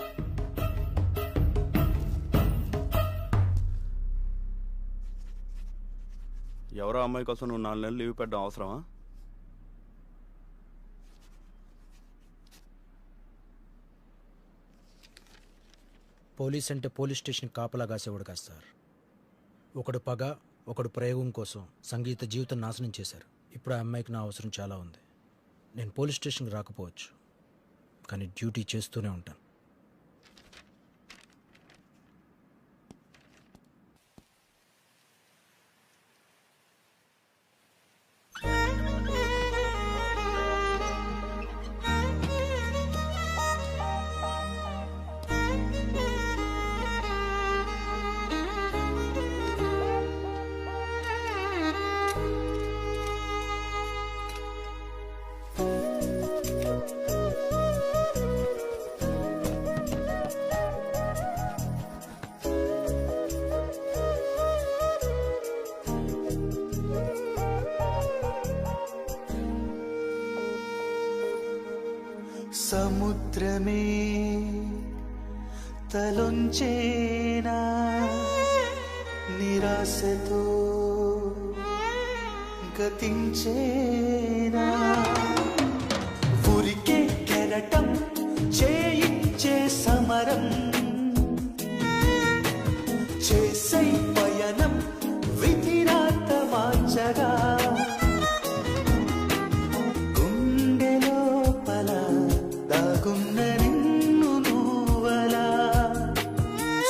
ఎవరో అమ్మాయి కోసం నువ్వు 4 నెలలు లీవ్ పెట్టడం అవసరమా? పోలీస్ అంటే పోలీస్ స్టేషన్ కాపలా కాసేవాడు కాదు సార్. ఒకడు పగ, ఒకడు ప్రయోగం కోసం సంగీత జీవితం నాశనం చేశారు. ఇప్పుడు ఆ అమ్మాయికి నా అవసరం చాలా ఉంది. నేను పోలీస్ స్టేషన్కి రాకపోవచ్చు, కానీ డ్యూటీ చేస్తూనే ఉంటాను. సముద్రమే తలొంచేనా నిరాశతో గతించేనా ఉరికే కెరటం చేయించే సమరం చేసే పయనం విధిరాత మార్చగా దాగున్న నిన్ను నువ్వలా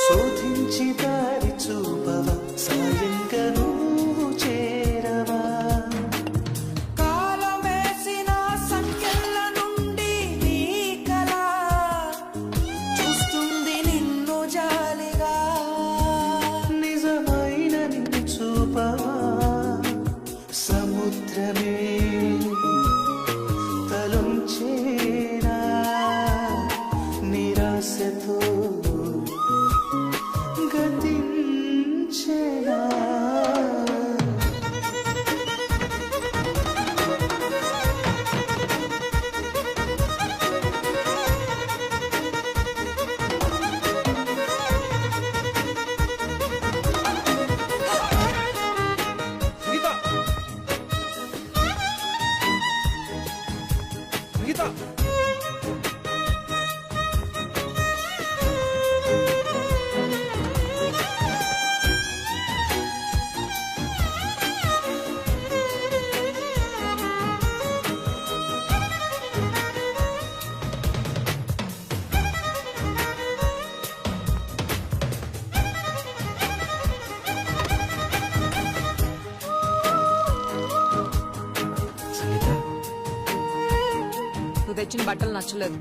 శోధించి దారి చూపవా సాయంగా నువ్వు చేరవా కాలమేసిన సంఖ్యల నుండి నీ కళ చూస్తుంది నిన్ను జాలిగా నిజమైన నిన్ను చూపవా సముద్రమే తలొంచేనా నిరాశతో గతించేనా తెచ్చిన బట్టలు నచ్చలేదు.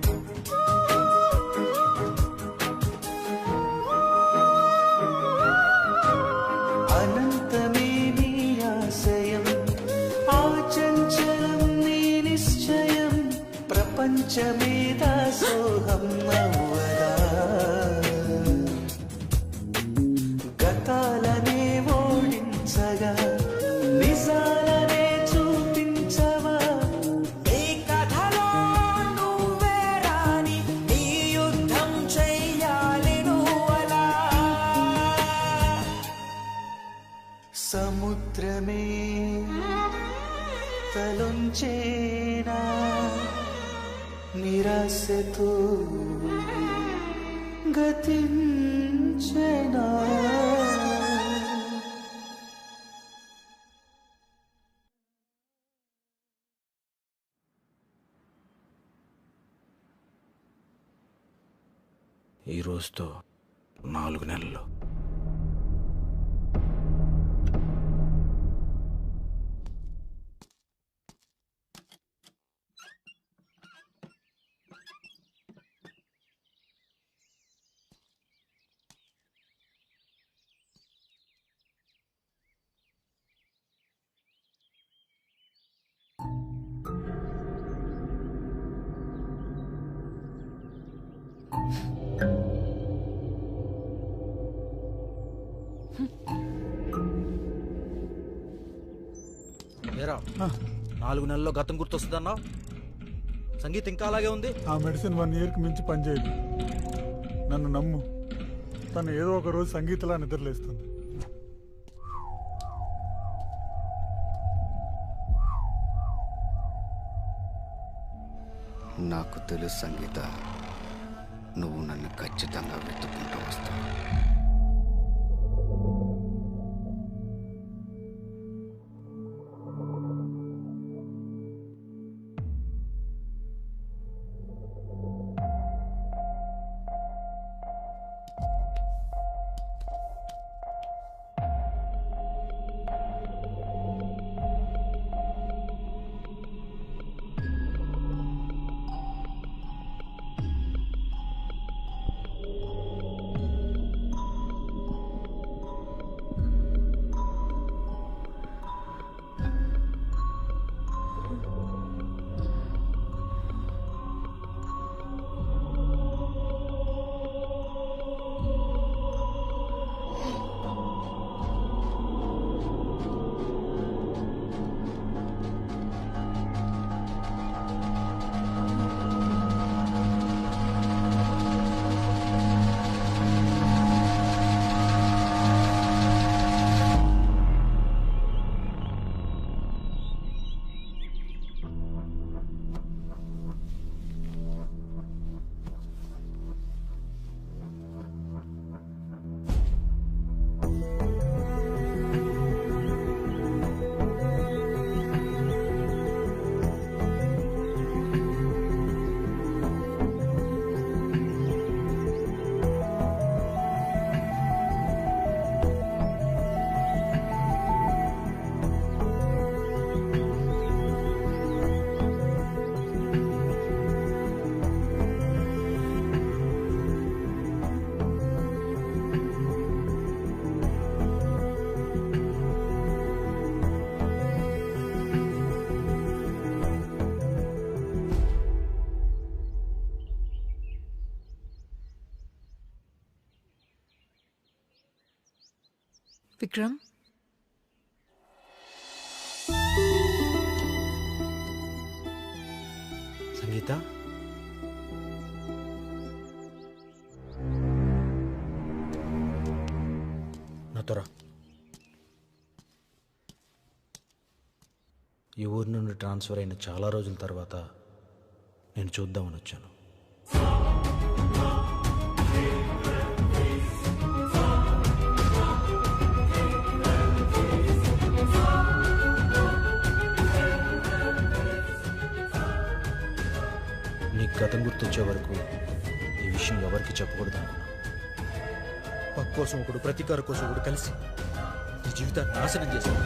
అనంతమే నీ ఆశయం ఆచంచలం నీ నిశ్చయం ప్రపంచమే దాసోహం అవ్వదా గతాలనే ఓడించగా నిజాలనే చూపించవా నీ కథలో నువ్వే రాని నీ యుద్ధం చెయ్యాలి నువ్వలా ఉంచేనా నిరాశతో గతించేనా ఈ రోజుతో 4 నెలలు. ఏరా 4 నెలల్లో గతం గుర్తొస్తుందన్నా? సంగీత ఇంకా అలాగే ఉంది. ఆ మెడిసిన్ 1 ఇయర్కి మించి పనిచేయదు. నన్ను నమ్ము, తను ఏదో ఒక రోజు సంగీతలా నిద్రలేస్తుంది. నాకు తెలుసు సంగీత, నువ్వు నన్ను ఖచ్చితంగా వెతుక్కుంటూ వస్తావు. విక్రమ్, సంగీత, నాతోరా. ఈ ఊరి నుండి ట్రాన్స్ఫర్ అయిన చాలా రోజుల తర్వాత నేను చూద్దామని వచ్చాను. నీకు గతం గుర్తొచ్చే వరకు ఈ విషయం ఎవరికి చెప్పకూడదు అనుకున్నా. పక్క కోసం ఒకడు, ప్రతీకార కోసం ఒకడు కలిసి నీ జీవితాన్ని నాశనం చేశాడు.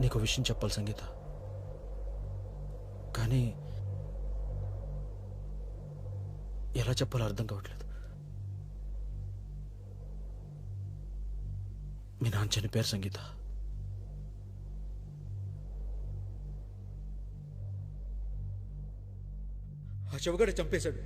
నీకు విషయం చెప్పాలి సంగీత, కానీ ఎలా చెప్పాలో అర్థం కావట్లేదు. మీ నాన్న చనిపోయారు సంగీత. ఆ చెవగడ చంపేశాడు.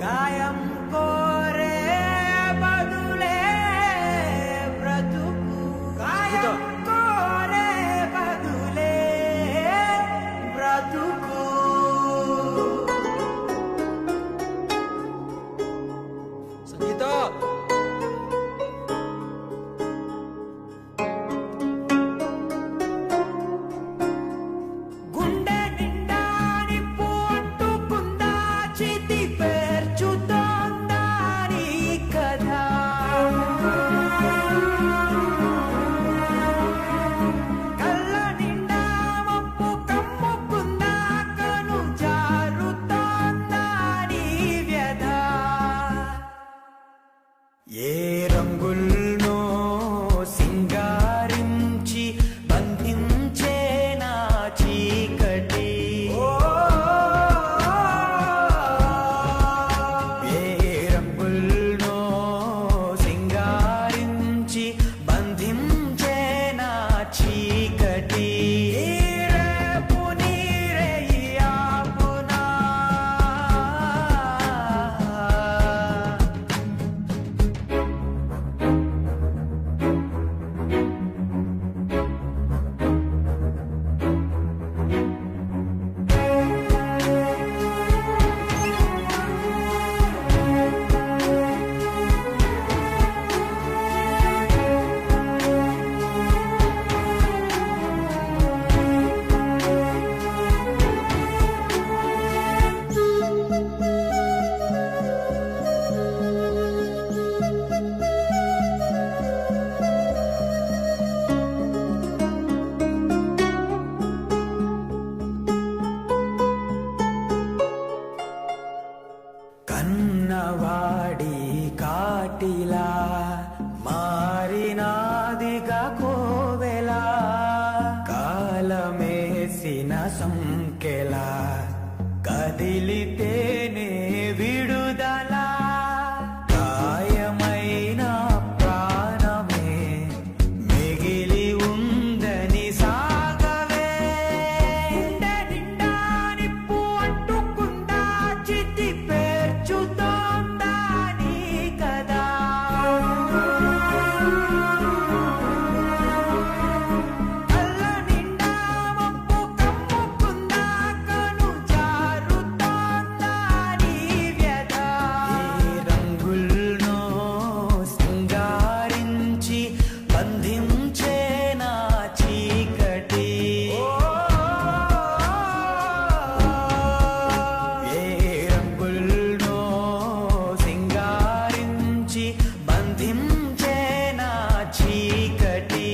గాయం కోరే బదులే బ్రతుకు, గాయం కోరే బదులే బ్రతుకు. రంగుల్లో సింగారించి బంధించే నా చీకటి ఏ రంగుల్లో సింగారించి బంధించే నా చీకటి రేపు నీరయ్యాపునా కన్నవాడి కాటిలా మారినాదిగా కోవెలా కాలమేసిన సంకెలా కదిలితేనే విడుదల గాయమైన ప్రాణమే మిగిలి ఉందని సాగవే నిండా నిప్పు అంటుకుందా చితి పేర్చుతోందా నీ కదా కళ్ళ నిండా మబ్బు కమ్ముకుందా కను జారుతోందా నీ వ్యధ ఈ రంగుల్లో సింగారించి బంధించే నా చీకటి ఏ రంగుల్లో సింగారించి బంధించే నా చీకటి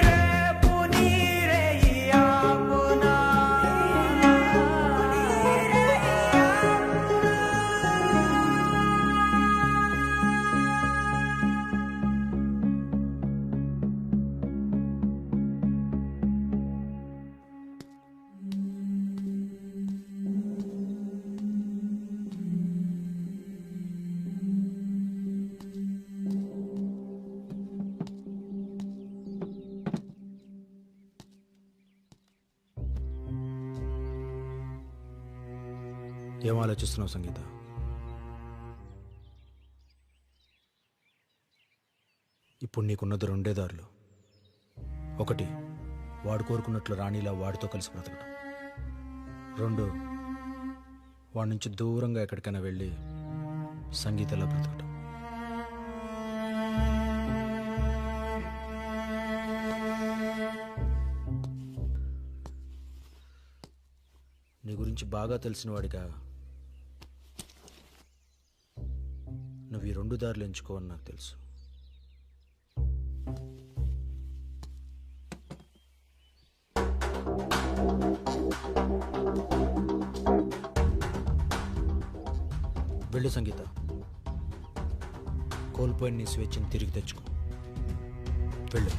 రేపు నీరయ్యాపునా ఏం ఆలోచిస్తున్నావు సంగీత? ఇప్పుడు నీకున్నది రెండే దారులు. ఒకటి, వాడు కోరుకున్నట్లు రాణిలా వాడితో కలిసి బ్రతకడం. రెండు, వాడి నుంచి దూరంగా ఎక్కడికైనా వెళ్ళి సంగీతలా బ్రతకడం. నీ గురించి బాగా తెలిసిన వాడిగా నువ్వు ఈ రెండు దారులు ఎంచుకోవని నాకు తెలుసు. వెళ్ళు సంగీత, కోల్పోయిన నీ స్వేచ్ఛని తిరిగి తెచ్చుకో. వెళ్ళు.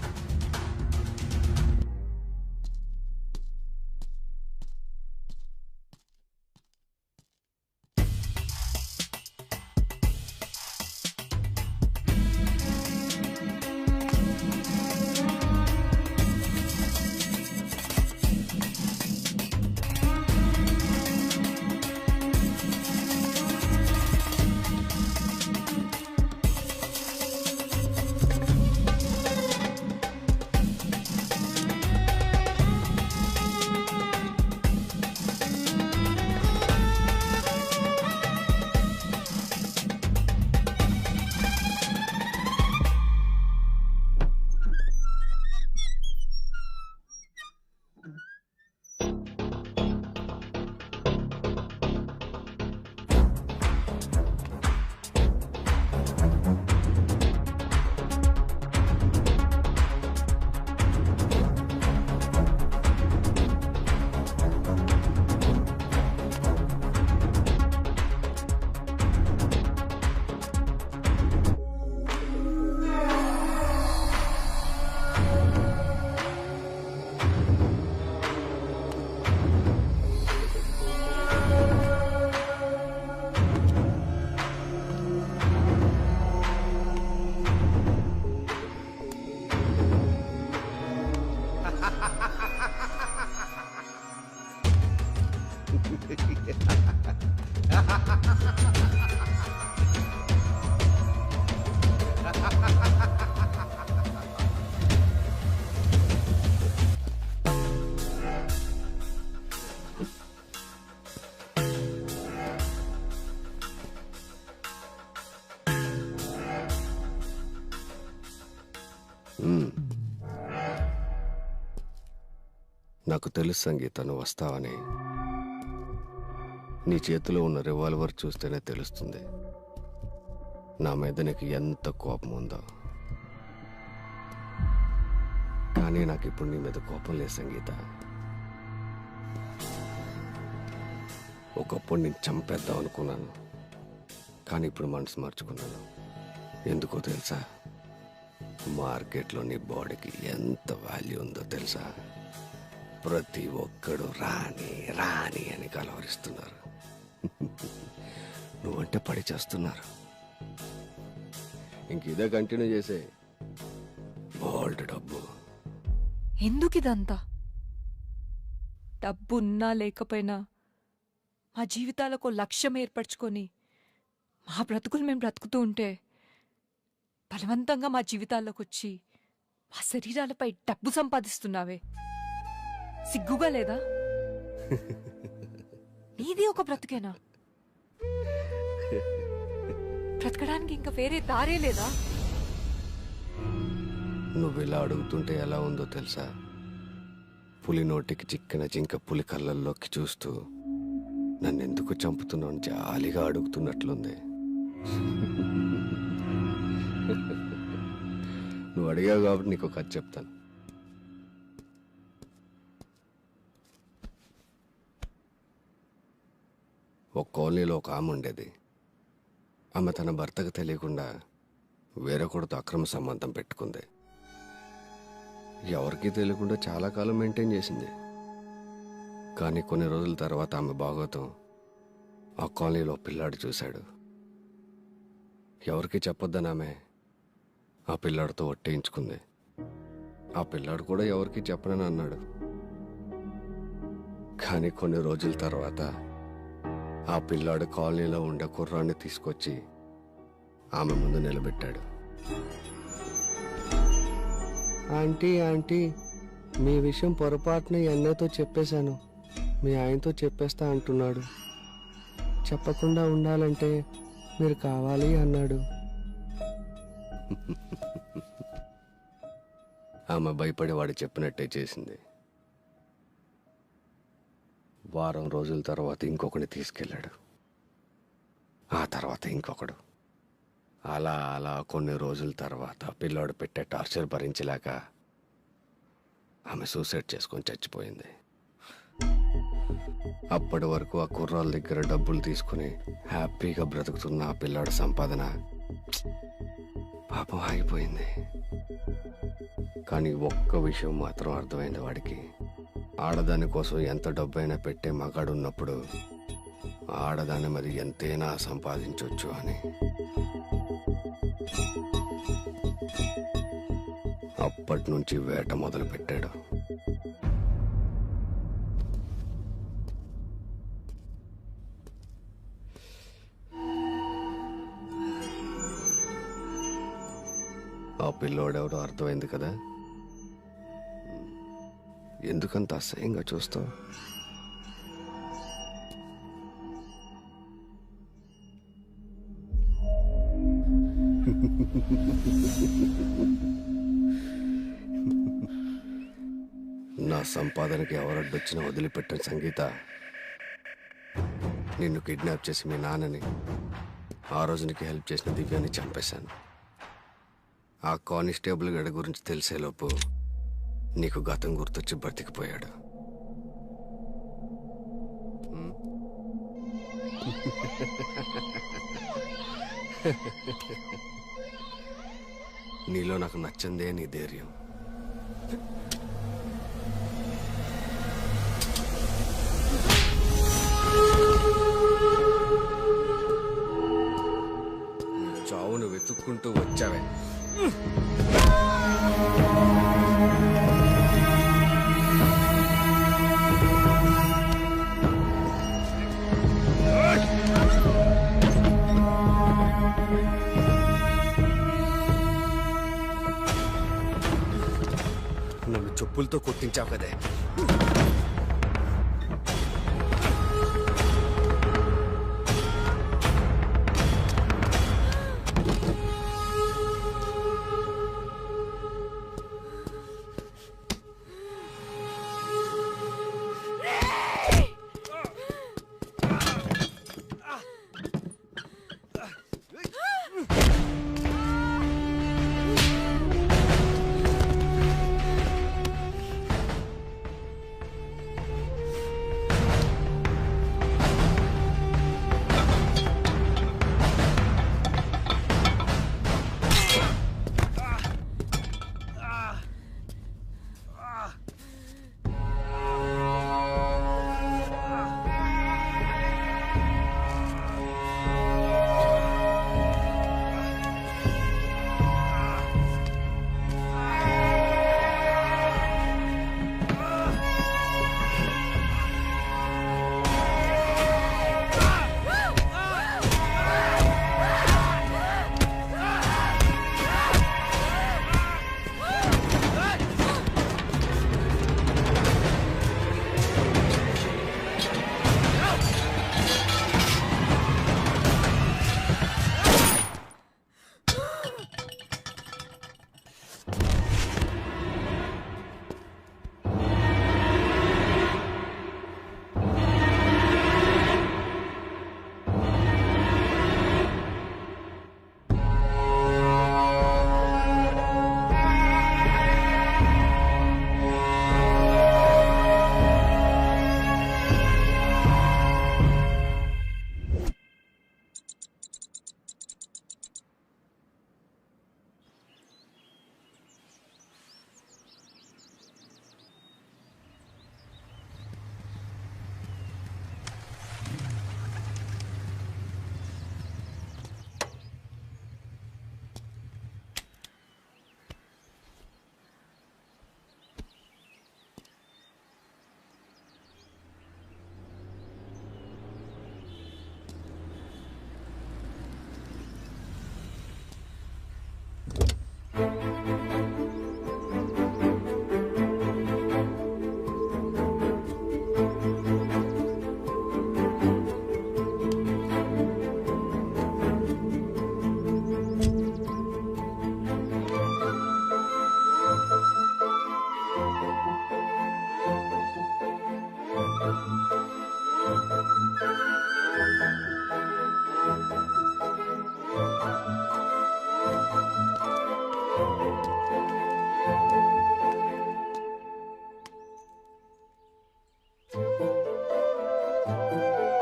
నాకు తెలుసు సంగీత, నువ్వు వస్తావని. నీ చేతిలో ఉన్న రివాల్వర్ చూస్తేనే తెలుస్తుంది నా మీద నీకు ఎంత కోపం ఉందో. కానీ నాకు ఇప్పుడు నీ మీద కోపం లేదు సంగీత. ఒకప్పుడు నేను చంపేద్దాం అనుకున్నాను, కానీ ఇప్పుడు మనసు మార్చుకున్నాను. ఎందుకో తెలుసా? మార్కెట్లో నీ బాడీకి ఎంత వాల్యూ ఉందో తెలుసా? ప్రతి ఒక్కడు రాణి రాణి అని కలవరిస్తున్నారు. నువ్వంటే పడి చేస్తున్నారు. ఇంక ఇదే కంటిన్యూ చేసే. బోల్డ్ డబ్బు. ఎందుకు ఇదంతా? డబ్బు ఉన్నా లేకపోయినా మా జీవితాలకు లక్ష్యం ఏర్పరచుకొని మా బ్రతుకులు మేము బ్రతుకుతూ ఉంటే బలవంతంగా మా జీవితాల్లోకి వచ్చి మా శరీరాలపై డబ్బు సంపాదిస్తున్నావే, సిగ్గుగా లేదా? నీది ఒక బ్రతుకేనా? బ్రతకడానికి ఇంకా వేరే దారే లేదా? నువ్వు ఇలా అడుగుతుంటే ఎలా ఉందో తెలుసా? పులి నోటికి చిక్కిన జింక పులి కళ్ళల్లోకి చూస్తూ నన్ను ఎందుకు చంపుతున్నావు జాలిగా అడుగుతున్నట్లుంది. నువ్వు అడిగావు కాబట్టి నీకు ఒక కథ చెప్తాను. ఒక కాలనీలో ఒక ఆమె ఉండేది. ఆమె తన భర్తకు తెలియకుండా వేరొకడితో అక్రమ సంబంధం పెట్టుకుంది. ఎవరికీ తెలియకుండా చాలా కాలం మెయింటైన్ చేసింది. కానీ కొన్ని రోజుల తర్వాత ఆమె భాగోతం ఆ కాలనీలో పిల్లాడు చూశాడు. ఎవరికి చెప్పొద్దని ఆమె ఆ పిల్లాడితో ఒట్టేయించుకుంది. ఆ పిల్లాడు కూడా ఎవరికి చెప్పనని అన్నాడు. కానీ కొన్ని రోజుల తర్వాత ఆ పిల్లాడు కాలనీలో ఉండే కుర్రాన్ని తీసుకొచ్చి ఆమె ముందు నిలబెట్టాడు. ఆంటీ ఆంటీ, మీ విషయం పొరపాటున అన్నయ్యతో చెప్పేశాను, మీ ఆయనతో చెప్పేస్తా అంటున్నాడు. చెప్పకుండా ఉండాలంటే మీరు కావాలి అన్నాడు. ఆమె భయపడి వాడు చెప్పినట్టే చేసింది. వారం రోజుల తర్వాత ఇంకొకటి తీసుకెళ్ళాడు. ఆ తర్వాత ఇంకొకడు. అలా అలా కొన్ని రోజుల తర్వాత పిల్లాడు పెట్టే టార్చర్ భరించలేక ఆమె సూసైడ్ చేసుకొని చచ్చిపోయింది. అప్పటి వరకు ఆ కుర్రాల దగ్గర డబ్బులు తీసుకుని హ్యాపీగా బ్రతుకుతున్న ఆ పిల్లాడు సంపాదన పాపం ఆగిపోయింది. కానీ ఒక్క విషయం మాత్రం అర్థమైంది వాడికి. ఆడదాని కోసం ఎంత డబ్బైనా పెట్టే మగాడు ఉన్నప్పుడు ఆడదాని మరి ఎంతైనా సంపాదించవచ్చు అని. అప్పటి నుంచి వేట మొదలు పెట్టాడు. ఆ పిల్లోడెవడో అర్థమైంది కదా? ఎందుకంత అసహ్యంగా చూస్తావు? నా సంపాదనకి ఎవరడ్డొచ్చినా వదిలిపెట్టిన సంగీత, నిన్ను కిడ్నాప్ చేసి మీ నాన్నని, ఆ రోజు నీకు హెల్ప్ చేసిన దివ్యాన్ని చంపేశాను. ఆ కానిస్టేబుల్ గడి గురించి తెలిసేలోపు నీకు గతం గుర్తొచ్చి బ్రతికిపోయాడు. నీలో నాకు నచ్చిందే నీ ధైర్యం. చావును వెతుక్కుంటూ వచ్చావే. నన్ను చెప్పులతో కొట్టించావు కదే.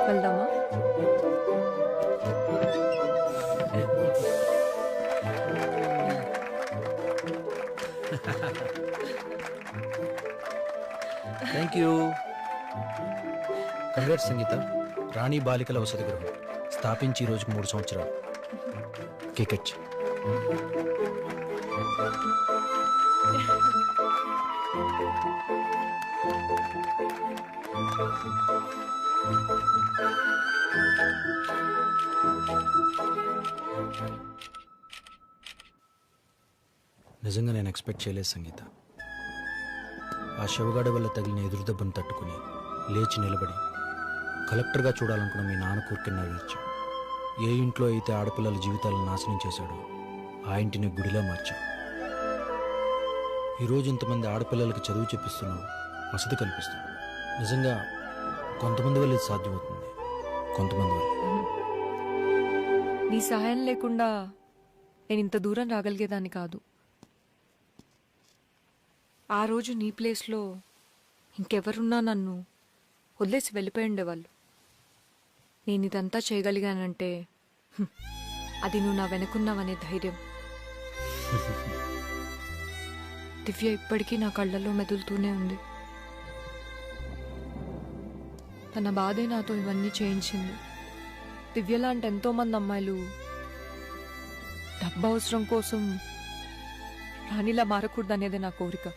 వెళ్దామా? Thank you. కంగ్రాట్స్ సంగీత. రాణి బాలికల వసతి గృహం స్థాపించి ఈ రోజుకు 3 సంవత్సరాలు. కేకెట్. నిజంగా నేను ఎక్స్పెక్ట్ చేయలేదు సంగీత. ఆ శవగాడ వల్ల తగిలిన ఎదురుదెబ్బను తట్టుకుని లేచి నిలబడి కలెక్టర్గా చూడాలనుకున్న మీ నాన్న కూర్చుని నెరవేర్చాం. ఏ ఇంట్లో అయితే ఆడపిల్లల జీవితాలను నాశనం చేశాడో ఆ ఇంటిని గుడిలా మార్చాం. ఈరోజు ఇంతమంది ఆడపిల్లలకి చదువు చెప్పిస్తున్నావు, వసతి కల్పిస్తున్నావు. నిజంగా కొంతమంది వల్ల ఇది సాధ్యమవుతుంది, కొంతమంది వల్ల. నీ సహాయం లేకుండా నేను ఇంత దూరం రాగలిగేదాన్ని కాదు. ఆ రోజు నీ ప్లేస్లో ఇంకెవరున్నా నన్ను వదిలేసి వెళ్ళిపోయి ఉండేవాళ్ళు. నేను ఇదంతా చేయగలిగానంటే అది నువ్వు నా వెనుకున్నావనే ధైర్యం. దివ్య ఇప్పటికీ నా కళ్ళల్లో మెదులుతూనే ఉంది. తన బాధే నాతో ఇవన్నీ చేయించింది. దివ్య లాంటి ఎంతోమంది అమ్మాయిలు డబ్బు అవసరం కోసం రాణిలా మారకూడదనేదే నా కోరిక.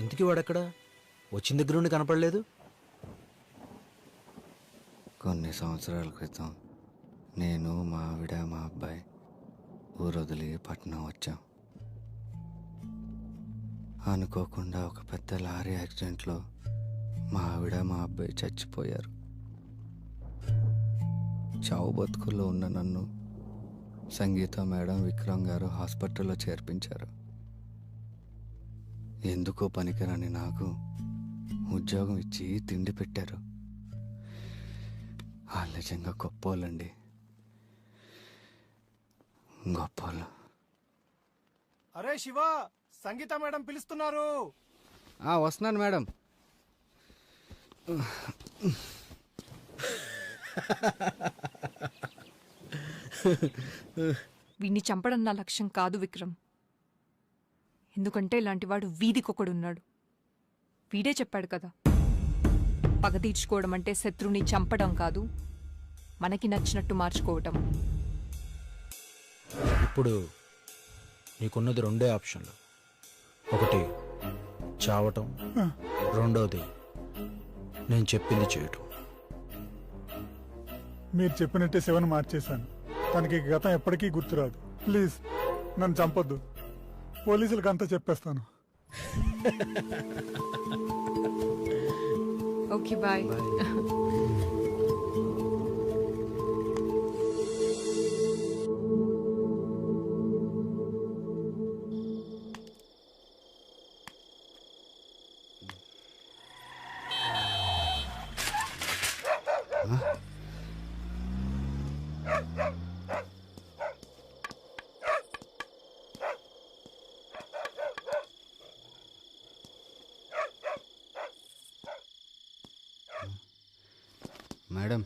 ఎందుకు వాడక్కడ వచ్చిన దగ్గర నుండి కనపడలేదు? కొన్ని సంవత్సరాల క్రితం నేను, మా ఆవిడ, మా అబ్బాయి ఊరు వదిలి పట్నం వచ్చాం. అనుకోకుండా ఒక పెద్ద లారీ యాక్సిడెంట్లో మా ఆవిడ, మా అబ్బాయి చచ్చిపోయారు. చావు బతుకుల్లో ఉన్న నన్ను సంగీత మేడం, విక్రమ్ గారు హాస్పిటల్లో చేర్పించారు. ఎందుకో పనికిరాని నాకు ఉద్యోగం ఇచ్చి తిండి పెట్టారు. వాళ్ళు నిజంగా గొప్పోళ్ళండి, గొప్పోళ్ళు. అరే శివ, సంగీత మేడం పిలుస్తున్నారు. వస్తున్నాను మేడం. వీడిని చంపడం నా లక్ష్యం కాదు విక్రమ్. ఎందుకంటే ఇలాంటివాడు వీధికొకడున్నాడు. వీడే చెప్పాడు కదా, పగ తీర్చుకోవడం అంటే శత్రువుని చంపడం కాదు, మనకి నచ్చినట్టు మార్చుకోవటం. ఇప్పుడు నీకున్నది 2 ఆప్షన్లు. ఒకటి చావటం, రెండోది నేను చెప్పింది చేయటం. మీరు చెప్పినట్టే శివను మార్చేశాను. తనకి గతం ఎప్పటికీ గుర్తురాదు. ప్లీజ్ నన్ను చంపొద్దు. పోలీసులకు అంతా చెప్పేస్తాను. Okay bye. మేడం,